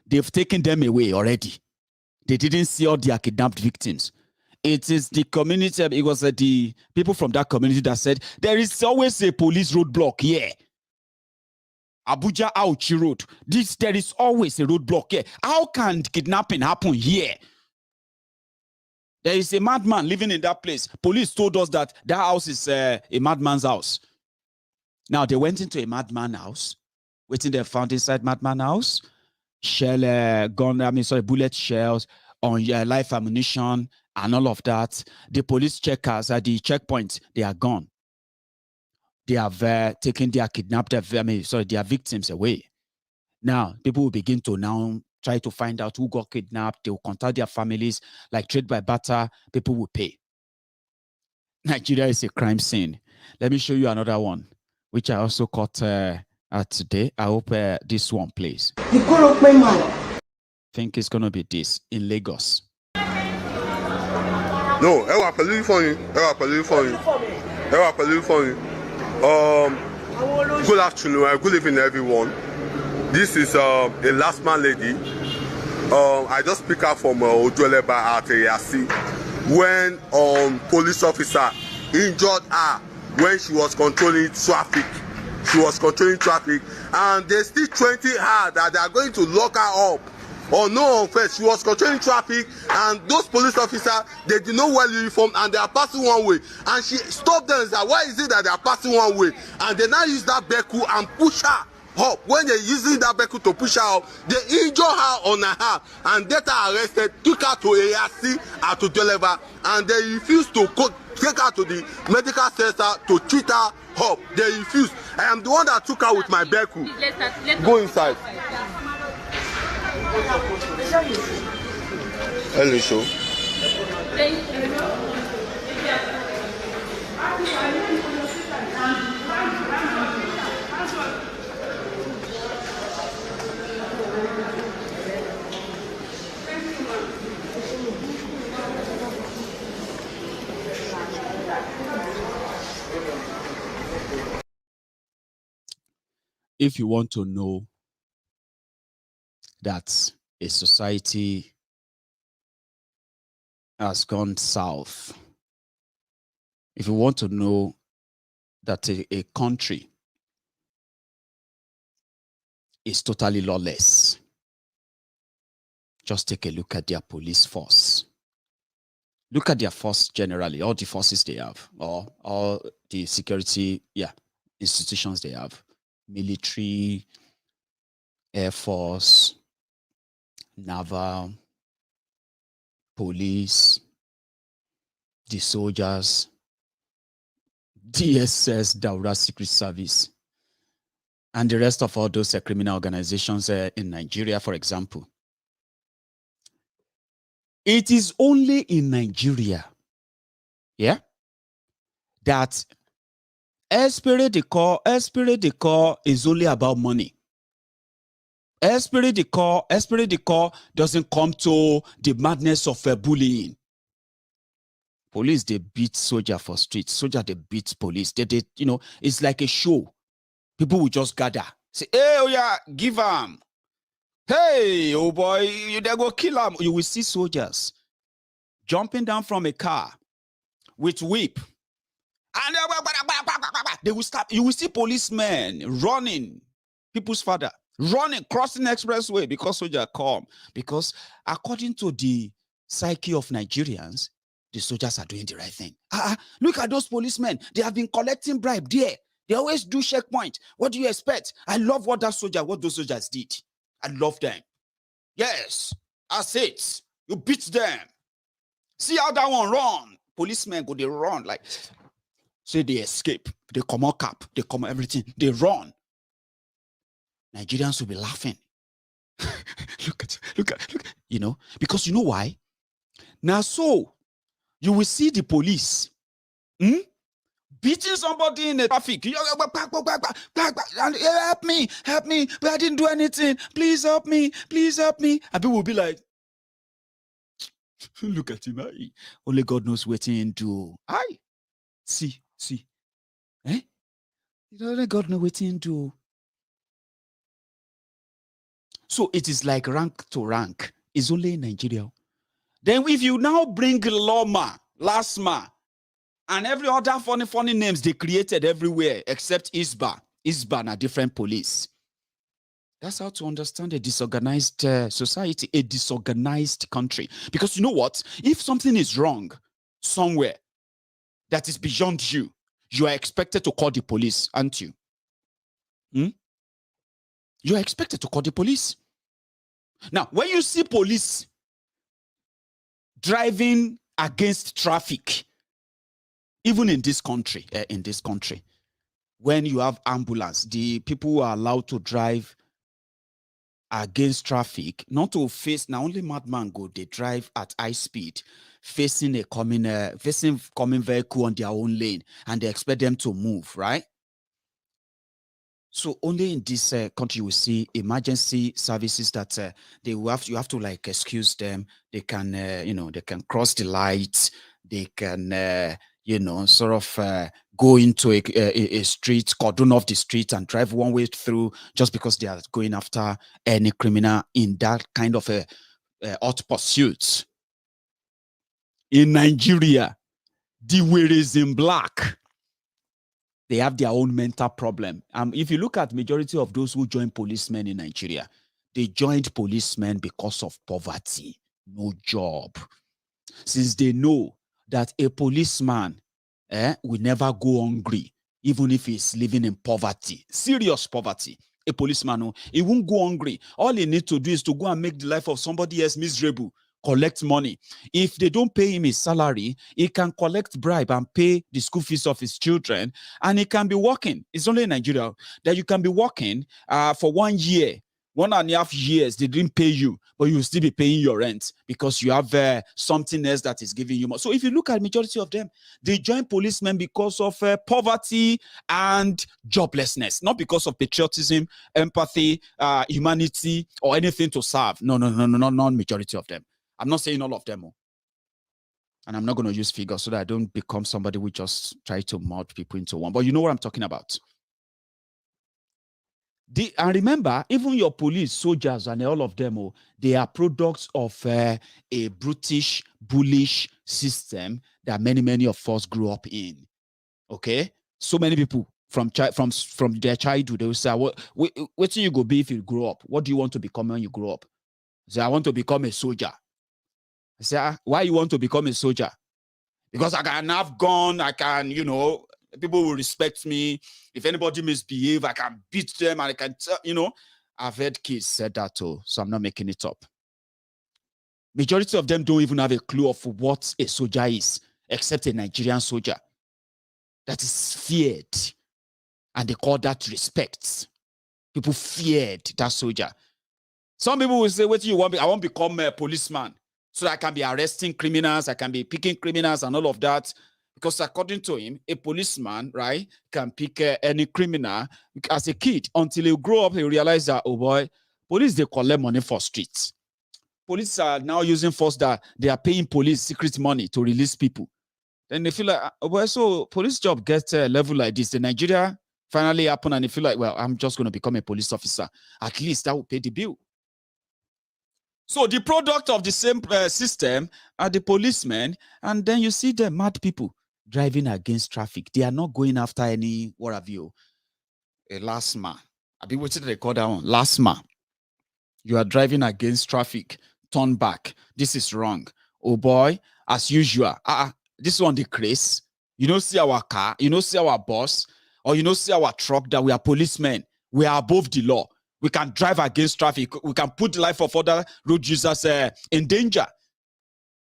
They've taken them away already. They didn't see all their kidnapped victims. It is the community, it was the people from that community that said, there is always a police roadblock here. Abuja Auchi Road. There is always a roadblock here. How can kidnapping happen here? There is a madman living in that place. Police told us that that house is a madman's house. Now, they went into a madman's house. Waiting, they found inside madman's house, bullet shells, on live ammunition, and all of that. The police checkers at the checkpoint, they are gone. They have taken their kidnapped, their victims away. Now, people will begin to now try to find out who got kidnapped. They will contact their families, like trade by barter. People will pay. Nigeria is a crime scene. Let me show you another one, which I also caught today. I hope this one plays. I think it's going to be this in Lagos. No, I believe for you. Good afternoon, good evening, everyone. This is a last man lady. I just pick up from Ojueleba at Yasi when police officer injured her when she was controlling traffic. And they still threatening her that they are going to lock her up. Or no offense, she was controlling traffic, and those police officers, they did not wear uniform, and they are passing one way. And she stopped them and said, why is it that they are passing one way? And they now use that vehicle and push her up. When they're using that vehicle to push her up, they injure her on her heart, and get her arrested, took her to ARC at Ojueleba, and they refused to take her to the medical center to treat her up. They refused. I am the one that took her with my vehicle. Go inside. Hello, show. If you want to know that a society has gone south, if you want to know that a country is totally lawless, just take a look at their police force. Look at their force generally, all the forces they have, or all the security institutions they have. Military, Air Force, Naval, police, the soldiers, DSS, Daura Secret Service, and the rest of all those criminal organizations in Nigeria, for example. It is only in Nigeria, that esprit de corps is only about money. Esprit de corps doesn't come to the madness of bullying. Police, they beat soldier for streets. Soldier, they beat police. They it's like a show. People will just gather. Say, hey, oh yeah, give them. Hey, oh boy, they go kill them. You will see soldiers jumping down from a car with whip. And they will stop. You will see policemen running, people's father, running, crossing the expressway because soldiers come. Because according to the psyche of Nigerians, the soldiers are doing the right thing. Look at those policemen. They have been collecting bribe there. They always do checkpoint. What do you expect? I love what those soldiers did. I love them. Yes, that's it. You beat them. See how that one run. Policemen go, they run like... Say they escape, they come out cap, they come out everything, they run. Nigerians will be laughing. look at, because you know why? Now, so you will see the police beating somebody in the traffic. Help me, but I didn't do anything. Please help me. And people will be like, look at him. Only God knows what he do. See. Only God knows what he do. So it is like rank to rank. It's only in Nigeria. Then if you now bring Loma, Lasma, and every other funny names they created everywhere except ISBA. ISBA are different police. That's how to understand a disorganized society, a disorganized country. Because you know what? If something is wrong somewhere that is beyond you, you are expected to call the police, aren't you? You are expected to call the police. Now, when you see police driving against traffic, even in this country, when you have ambulance, the people who are allowed to drive against traffic, not to face, now only madman go, they drive at high speed, facing a coming vehicle on their own lane, and they expect them to move, right? So only in this country we see emergency services that you have to like excuse them. They can they can cross the lights. They can sort of go into a street, cordon off the street, and drive one way through just because they are going after any criminal in that kind of a hot pursuit. In Nigeria, the way is in black. They have their own mental problem. If you look at majority of those who join policemen in Nigeria, they joined policemen because of poverty, no job. Since they know that a policeman will never go hungry, even if he's living in poverty, serious poverty. A policeman, he won't go hungry. All he needs to do is to go and make the life of somebody else miserable. Collect money. If they don't pay him his salary, he can collect bribe and pay the school fees of his children, and he can be working. It's only in Nigeria that you can be working for 1 year, 1.5 years. They didn't pay you, but you will still be paying your rent because you have something else that is giving you more. So if you look at majority of them, they join policemen because of poverty and joblessness, not because of patriotism, empathy, humanity, or anything to serve. No, not majority of them. I'm not saying all of them, and I'm not going to use figures so that I don't become somebody who just try to mold people into one. But you know what I'm talking about. And remember, even your police, soldiers, and all of them, they are products of a brutish, bullish system that many of us grew up in. Okay, so many people from their childhood, they will say, "What do you go be if you grow up? What do you want to become when you grow up?" Say, "I want to become a soldier." I say, "Why you want to become a soldier?" "Because I can have gun, I can, people will respect me. If anybody misbehave, I can beat them, and I can, I've heard kids said that too, so I'm not making it up. Majority of them don't even have a clue of what a soldier is, except a Nigerian soldier that is feared, and they call that respect. People feared that soldier. Some people will say, "What do you want? I want to become a policeman, so that I can be arresting criminals, I can be picking criminals and all of that." Because according to him, a policeman, right, can pick any criminal as a kid until he grow up, he realize that, oh boy, police, they collect money for streets. Police are now using force that they are paying police secret money to release people. Then they feel like, oh boy, so police job gets a level like this. The Nigeria finally happened, and they feel like, well, I'm just going to become a police officer. At least that will pay the bill. So the product of the same system are the policemen, and then you see the mad people driving against traffic. They are not going after any, what have you, a last man. I've been waiting to record that one. Last man. You are driving against traffic. Turn back. This is wrong. Oh boy, as usual. This one the craze. You don't see our car. You don't see our bus. Or you don't see our truck that we are policemen. We are above the law. We can drive against traffic. We can put the life of other road users in danger.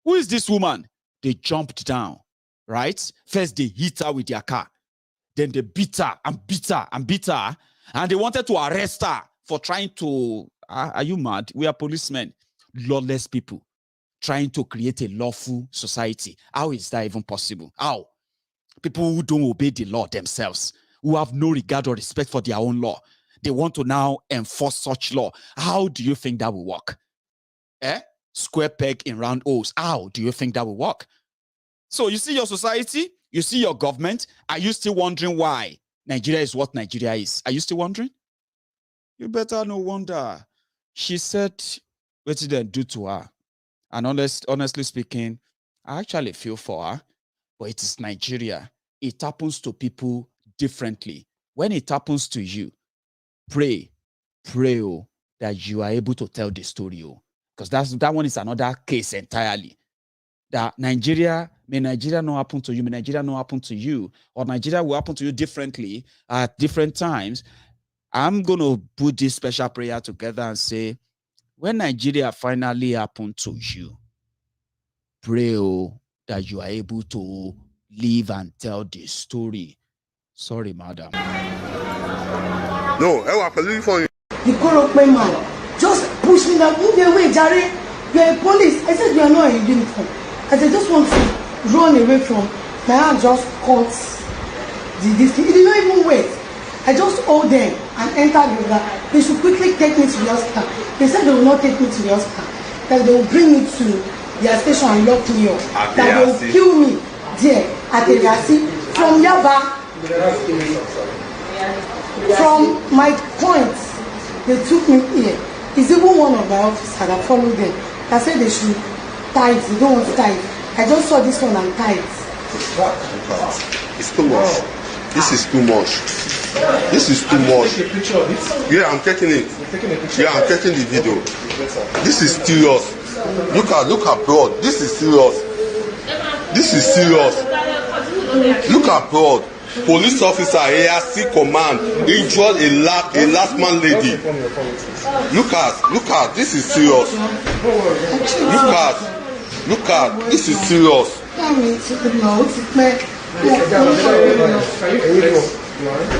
Who is this woman? They jumped down, right? First, they hit her with their car. Then they beat her and beat her and beat her. And they wanted to arrest her for trying to, are you mad? We are policemen, lawless people, trying to create a lawful society. How is that even possible? How? People who don't obey the law themselves, who have no regard or respect for their own law. They want to now enforce such law. How do you think that will work? Square peg in round holes. How do you think that will work? So you see your society, you see your government. Are you still wondering why Nigeria is what Nigeria is? Are you still wondering? You better no wonder. She said, what did they do to her? And honestly speaking, I actually feel for her, but it is Nigeria. It happens to people differently. When it happens to you, pray pray that you are able to tell the story, because that one is another case entirely. That Nigeria, may Nigeria not happen to you, may Nigeria not happen to you, or Nigeria will happen to you differently at different times. I'm going to put this special prayer together and say, when Nigeria finally happened to you, pray that you are able to live and tell the story. Sorry, madam. No, I will leave for you. The corrupt man just push me down, move away, Jerry. You're a police. I said, you are not in uniform. I said, just want to run away from. My hand just caught this thing. It did not even wait. I just hold them and entered the car. They should quickly take me to the hospital. They said they will not take me to the hospital. That they will bring me to their station and lock me up. That they will kill me there at the Yasi. From Yaba, from my point, they took me here. It's even one of my officers that followed them. I said they should tie it. They don't want to tie it. I just saw this one and tied it. It's too much. This is too much. This is too much. Yeah, I'm taking it. Yeah, I'm taking the video. This is serious. Look at broad. This is serious. This is serious. Look at broad. Police officer ARC command injured a last man lady. Look at. This is serious. Look at. This is serious.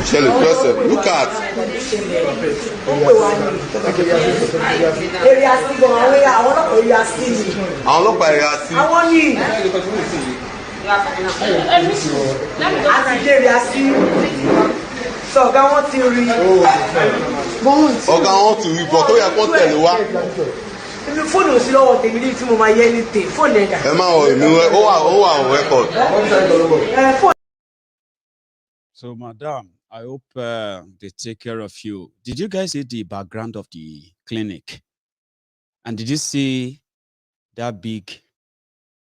Shelly, person, look at. So Oga want to read. Oga want to read, but ó yẹ kó tẹ̀lé wá. Èmi phone ò sí lọ́wọ́ tèmi ní tí mo máa yẹ anything. Phone ẹ̀dá. Ẹ máa wọ èmi ó wà on record. So, madam, I hope they take care of you. Did you guys see the background of the clinic? And did you see that big,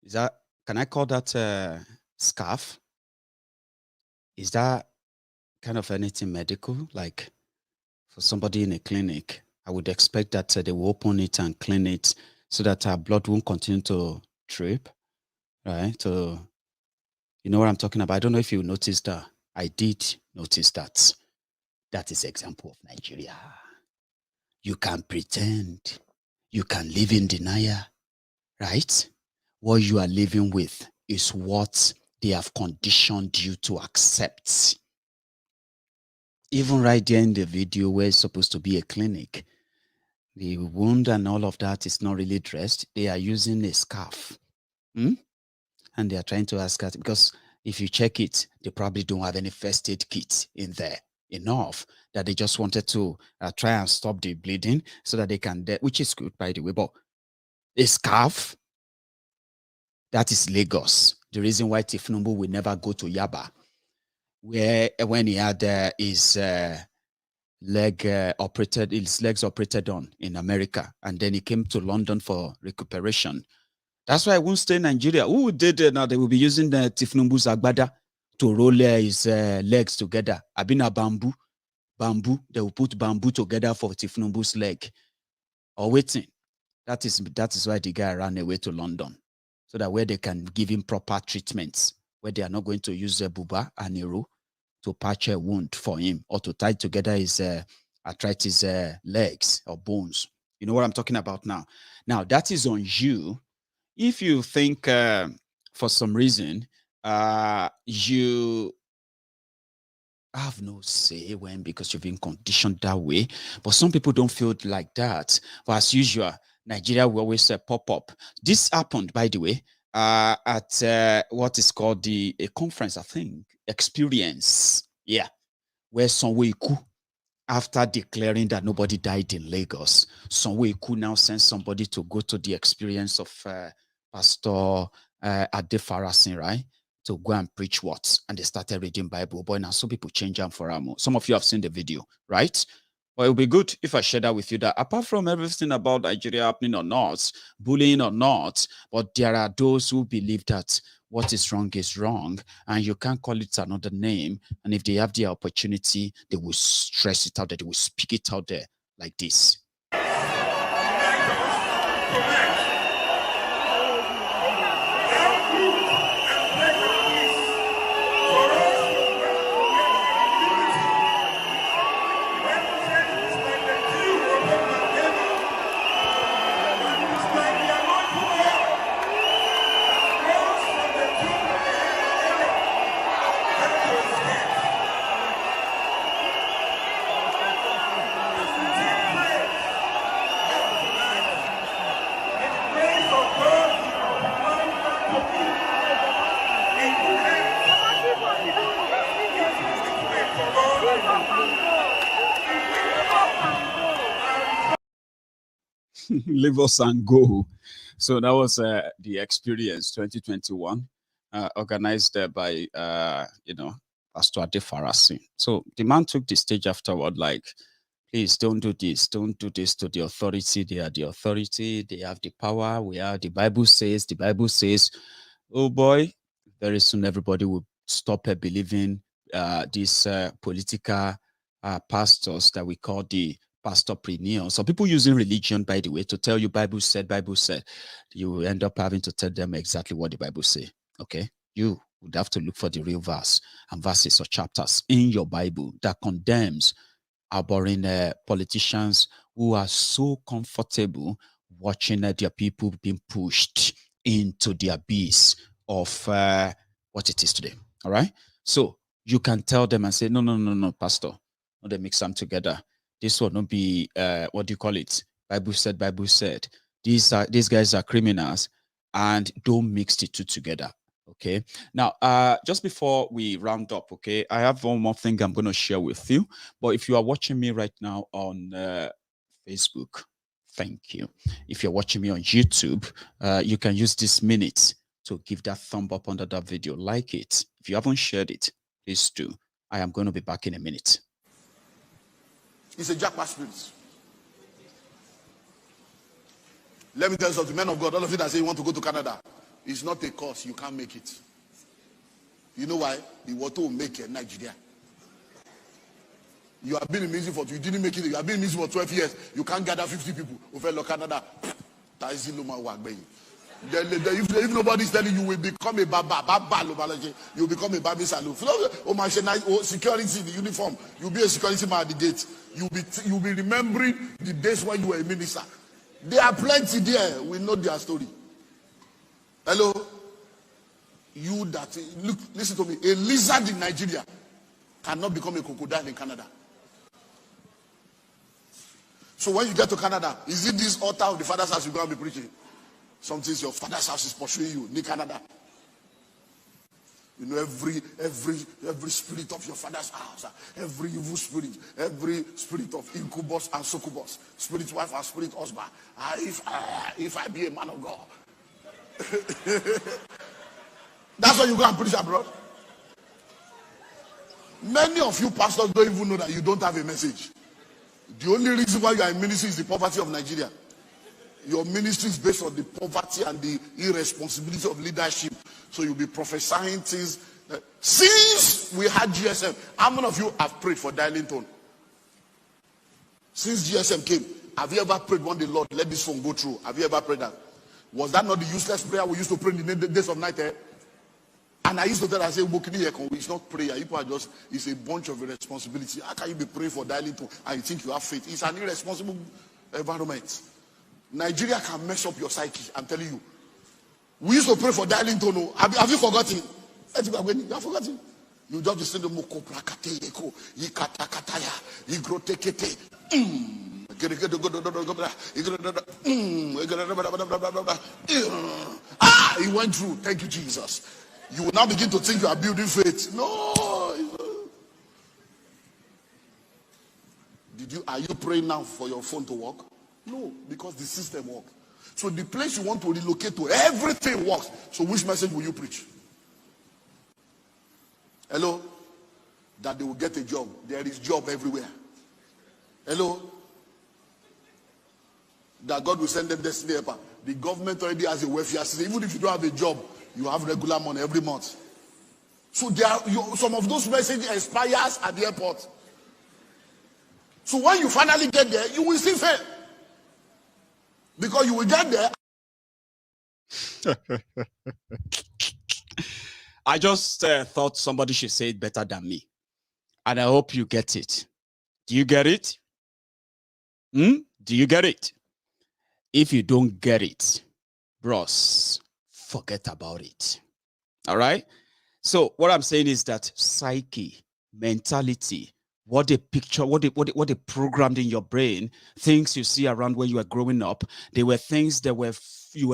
can I call that scarf? Is that kind of anything medical? Like for somebody in a clinic, I would expect that they will open it and clean it so that our blood won't continue to drip, right? So, you know what I'm talking about? I don't know if you noticed that. I did notice that. That is example of Nigeria. You can pretend. You can live in denial, right? What you are living with is what they have conditioned you to accept. Even right there in the video where it's supposed to be a clinic, the wound and all of that is not really dressed. They are using a scarf. And they are trying to ask us, because if you check it, they probably don't have any first aid kit in there enough that they just wanted to try and stop the bleeding so that they can, which is good, by the way, but a scarf, that is Lagos. The reason why Tifnumbu will never go to Yaba, where when he had his legs operated on in America, and then he came to London for recuperation. That's why I won't stay in Nigeria. Who did it now? They will be using the Tifnumbu's agbada to roll his legs together. Abina bamboo. They will put bamboo together for Tifnumbu's leg. Or waiting. That is why the guy ran away to London. So that where they can give him proper treatments, where they are not going to use a buba and Nero to patch a wound for him or to tie together his arthritis legs or bones. You know what I'm talking about now? Now, that is on you. If you think for some reason you have no say because you've been conditioned that way, but some people don't feel like that. But as usual, Nigeria will always pop up. This happened, by the way, at what is called a conference, I think, experience. Yeah, where Sanwoolu, after declaring that nobody died in Lagos, Sanwoolu now sends somebody to go to the experience of Pastor Adefarasin, right? To go and preach what? And they started reading Bible. Boy, now some people change them for Amo. Some of you have seen the video, right? Well, it would be good if I share that with you, that apart from everything about Nigeria happening or not, bullying or not, but there are those who believe that what is wrong, and you can't call it another name. And if they have the opportunity, they will stress it out there, they will speak it out there, like this. Leave us and go. So that was the experience 2021, organized by Pastor Adefarasi. So the man took the stage afterward, like, please don't do this to the authority. They are the authority, they have the power. The Bible says, oh boy, very soon everybody will stop believing these political pastors that we call the pastorpreneurs. So people using religion, by the way, to tell you Bible said, you will end up having to tell them exactly what the Bible say. Okay, you would have to look for the real verse and verses or chapters in your Bible that condemns our boring politicians who are so comfortable watching their people being pushed into the abyss of what it is today. All right, so you can tell them and say, no, pastor, no, they mix them together. This will not be, what do you call it? Bible said. These guys are criminals, and don't mix the two together. Okay. Now, just before we round up, okay, I have one more thing I'm going to share with you. But if you are watching me right now on Facebook, thank you. If you're watching me on YouTube, you can use this minute to give that thumb up under that video. Like it. If you haven't shared it, please do. I am going to be back in a minute. It's a jackpot spirit. Let me tell you something, men of God, all of you that say you want to go to Canada, it's not a course, you can't make it. You know why? You want to make it in Nigeria. You have been in music you didn't make it, you have been in music for 12 years, you can't gather 50 people over Canada. If nobody's telling you, will become a baba, you will become a baby salute. Security, the uniform, you'll be a security man at the gate. You'll be remembering the days when you were a minister. There are plenty there. We know their story. Hello? You that, look, listen to me. A lizard in Nigeria cannot become a crocodile in Canada. So when you get to Canada, is it this altar of the Father's house you're going to be preaching? Something your Father's house is pursuing you in Canada. You know, every spirit of your Father's house, every evil spirit, every spirit of incubus and succubus, spirit wife and spirit husband. If I be a man of God, that's why you go and preach abroad. Many of you pastors don't even know that you don't have a message. The only reason why you are in ministry is the poverty of Nigeria. Your ministry is based on the poverty and the irresponsibility of leadership. So you'll be prophesying things. Since we had GSM, how many of you have prayed for dialing tone? Since GSM came, have you ever prayed one day, Lord, let this phone go through? Have you ever prayed that? Was that not the useless prayer we used to pray in the days of night? And I used to tell, I say, it's not prayer. People are just, it's a bunch of irresponsibility. How can you be praying for dialing tone and you think you have faith? It's an irresponsible environment. Nigeria can mess up your psyche, I'm telling you. We used to pray for dialing tone. Have you forgotten? You have forgotten. You just listen to Moko Prakate Eko, Yikata Kataya, Yigrotekete. He went through. Thank you, Jesus. You will now begin to think you are building faith. No. Are you praying now for your phone to work? No, because the system works. So the place you want to relocate to, everything works. So which message will you preach? Hello? That they will get a job. There is job everywhere. Hello? That God will send them destiny helper. The government already has a welfare system. Even if you don't have a job, you have regular money every month. So some of those messages expires at the airport. So when you finally get there, you will still fail. Because you will get there. I just thought somebody should say it better than me. And I hope you get it. Do you get it? Do you get it? If you don't get it, bros, forget about it. All right? So what I'm saying is that psyche, mentality, what they picture, what they programmed in your brain, things you see around when you were growing up, they were things that were you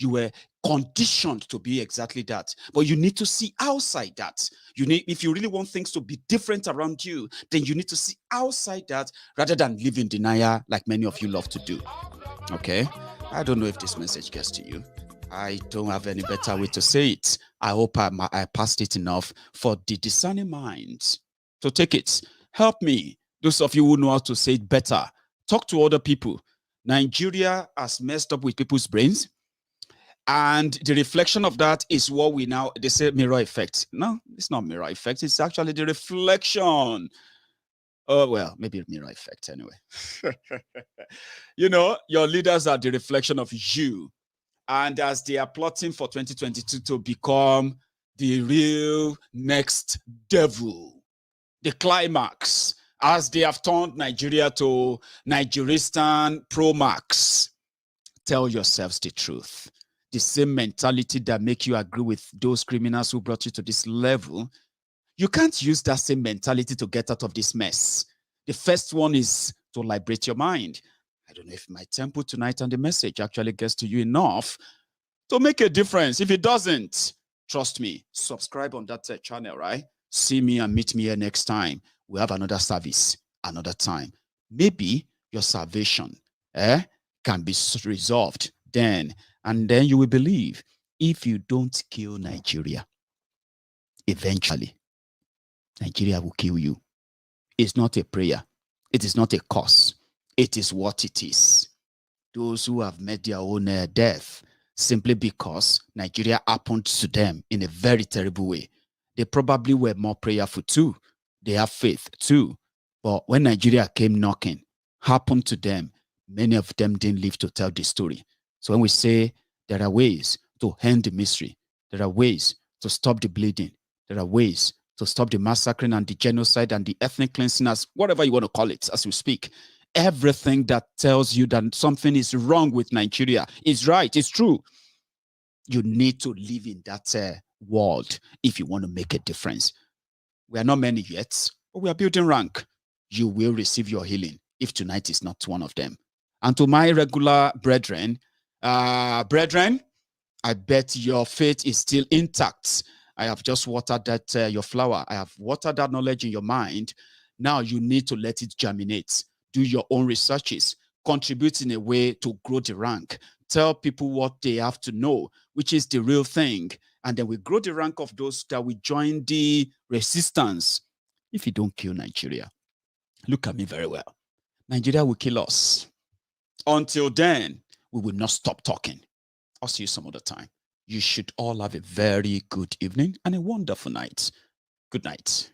were conditioned to be exactly that. But you need to see outside that. You need, if you really want things to be different around you, then you need to see outside that rather than live in denial like many of you love to do. Okay? I don't know if this message gets to you. I don't have any better way to say it. I hope I passed it enough for the discerning minds to take it. Help me. Those of you who know how to say it better, talk to other people. Nigeria has messed up with people's brains. And the reflection of that is what we now, they say mirror effect. No, it's not mirror effect. It's actually the reflection. Oh, well, maybe mirror effect anyway. You know, your leaders are the reflection of you. And as they are plotting for 2022 to become the real next devil, the climax, as they have turned Nigeria to Nigeristan Pro Max, tell yourselves the truth. The same mentality that make you agree with those criminals who brought you to this level, you can't use that same mentality to get out of this mess. The first one is to liberate your mind. I don't know if my tempo tonight and the message actually gets to you enough to make a difference. If it doesn't, trust me, subscribe on that channel, right? See me and meet me here next time. We have another service, another time. Maybe your salvation can be resolved then, and then you will believe. If you don't kill Nigeria, eventually, Nigeria will kill you. It's not a prayer. It is not a curse. It is what it is. Those who have met their own death simply because Nigeria happened to them in a very terrible way. They probably were more prayerful too. They have faith too. But when Nigeria came knocking, happened to them, many of them didn't live to tell the story. So when we say there are ways to end the mystery, there are ways to stop the bleeding, there are ways to stop the massacring and the genocide and the ethnic cleansing, as whatever you want to call it as we speak. Everything that tells you that something is wrong with Nigeria is right, it's true. You need to live in that world if you want to make a difference. We are not many yet, but we are building rank. You will receive your healing if tonight is not one of them. And to my regular brethren, I bet your faith is still intact. I have just watered that your flower. I have watered that knowledge in your mind. Now you need to let it germinate. Do your own researches. Contribute in a way to grow the rank. Tell people what they have to know, which is the real thing. And then we grow the rank of those that will join the resistance. If you don't kill Nigeria, look at me very well. Nigeria will kill us. Until then, we will not stop talking. I'll see you some other time. You should all have a very good evening and a wonderful night. Good night.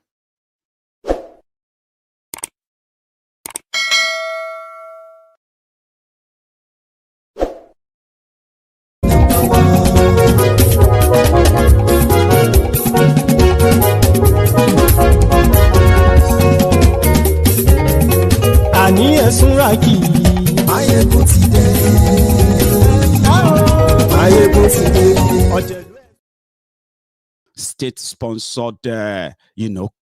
Àní ẹ̀sùnra kì í. Maiyegun ti dé. Maiyegun ti dé. State-sponsored,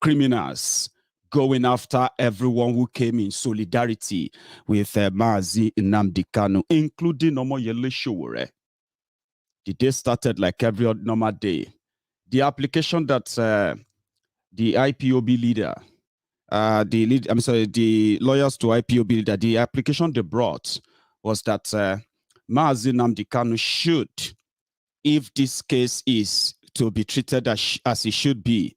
criminals going after everyone who came in solidarity with Mazi Nnamdi Kanu, including Omoyele Sowore. The day started like every other normal day. The application that the IPOB leader, the lawyers to IPOB leader, the application they brought was that Mazi Nnamdi Kanu should, if this case is to be treated as it should be,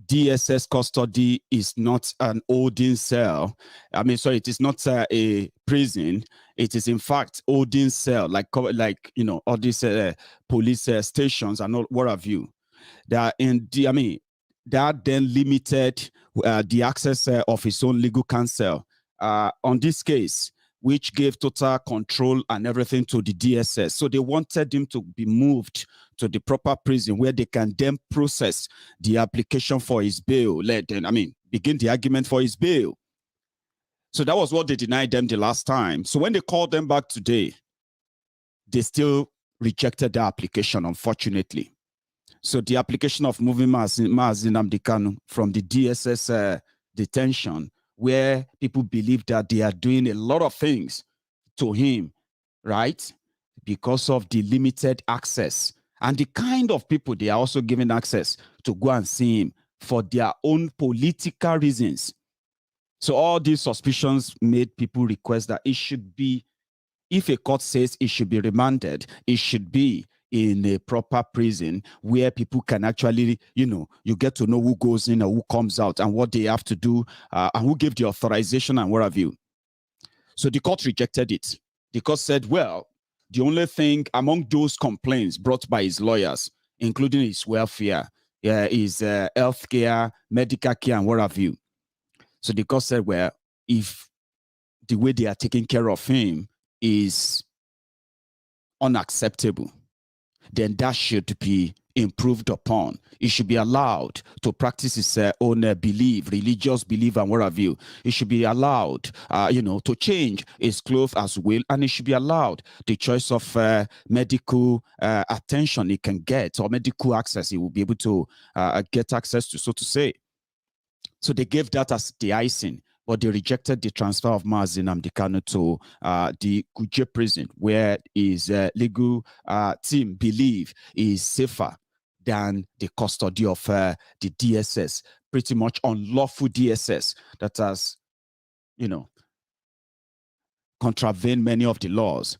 DSS custody is not an holding cell. It is not a prison. It is in fact holding cell, like all these police stations and all, what have you. That then limited the access of his own legal counsel on this case, which gave total control and everything to the DSS. So they wanted him to be moved to the proper prison where they can then process the application for his bail, begin the argument for his bail. So that was what they denied them the last time. So when they called them back today, they still rejected the application, unfortunately. So the application of moving Mazi Nnamdi Kanu from the DSS detention, where people believe that they are doing a lot of things to him, right? Because of the limited access and the kind of people they are also giving access to go and see him for their own political reasons. So all these suspicions made people request that it should be, if a court says it should be remanded, it should be in a proper prison where people can actually, you get to know who goes in or who comes out and what they have to do and who gave the authorization and what have you. So the court rejected it. The court said, well, the only thing among those complaints brought by his lawyers, including his welfare, his health care, medical care, and what have you. So the court said, well, if the way they are taking care of him is unacceptable, then that should be improved upon. He should be allowed to practice his own belief, religious belief, and what have you. He should be allowed, to change his clothes as well, and he should be allowed the choice of medical attention he can get, or medical access he will be able to get access to, so to say. So they gave that as the icing, but they rejected the transfer of Mazi Nnamdi Kanu to the Kuje prison, where his legal team believe is safer than the custody of the DSS, pretty much unlawful DSS that has, contravened many of the laws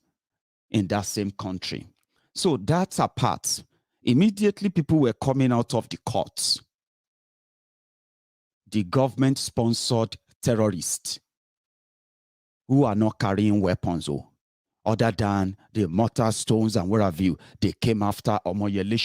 in that same country. So that's apart. Immediately people were coming out of the courts. The government-sponsored terrorists who are not carrying weapons, other than the mortar stones and what have you, they came after Omoyele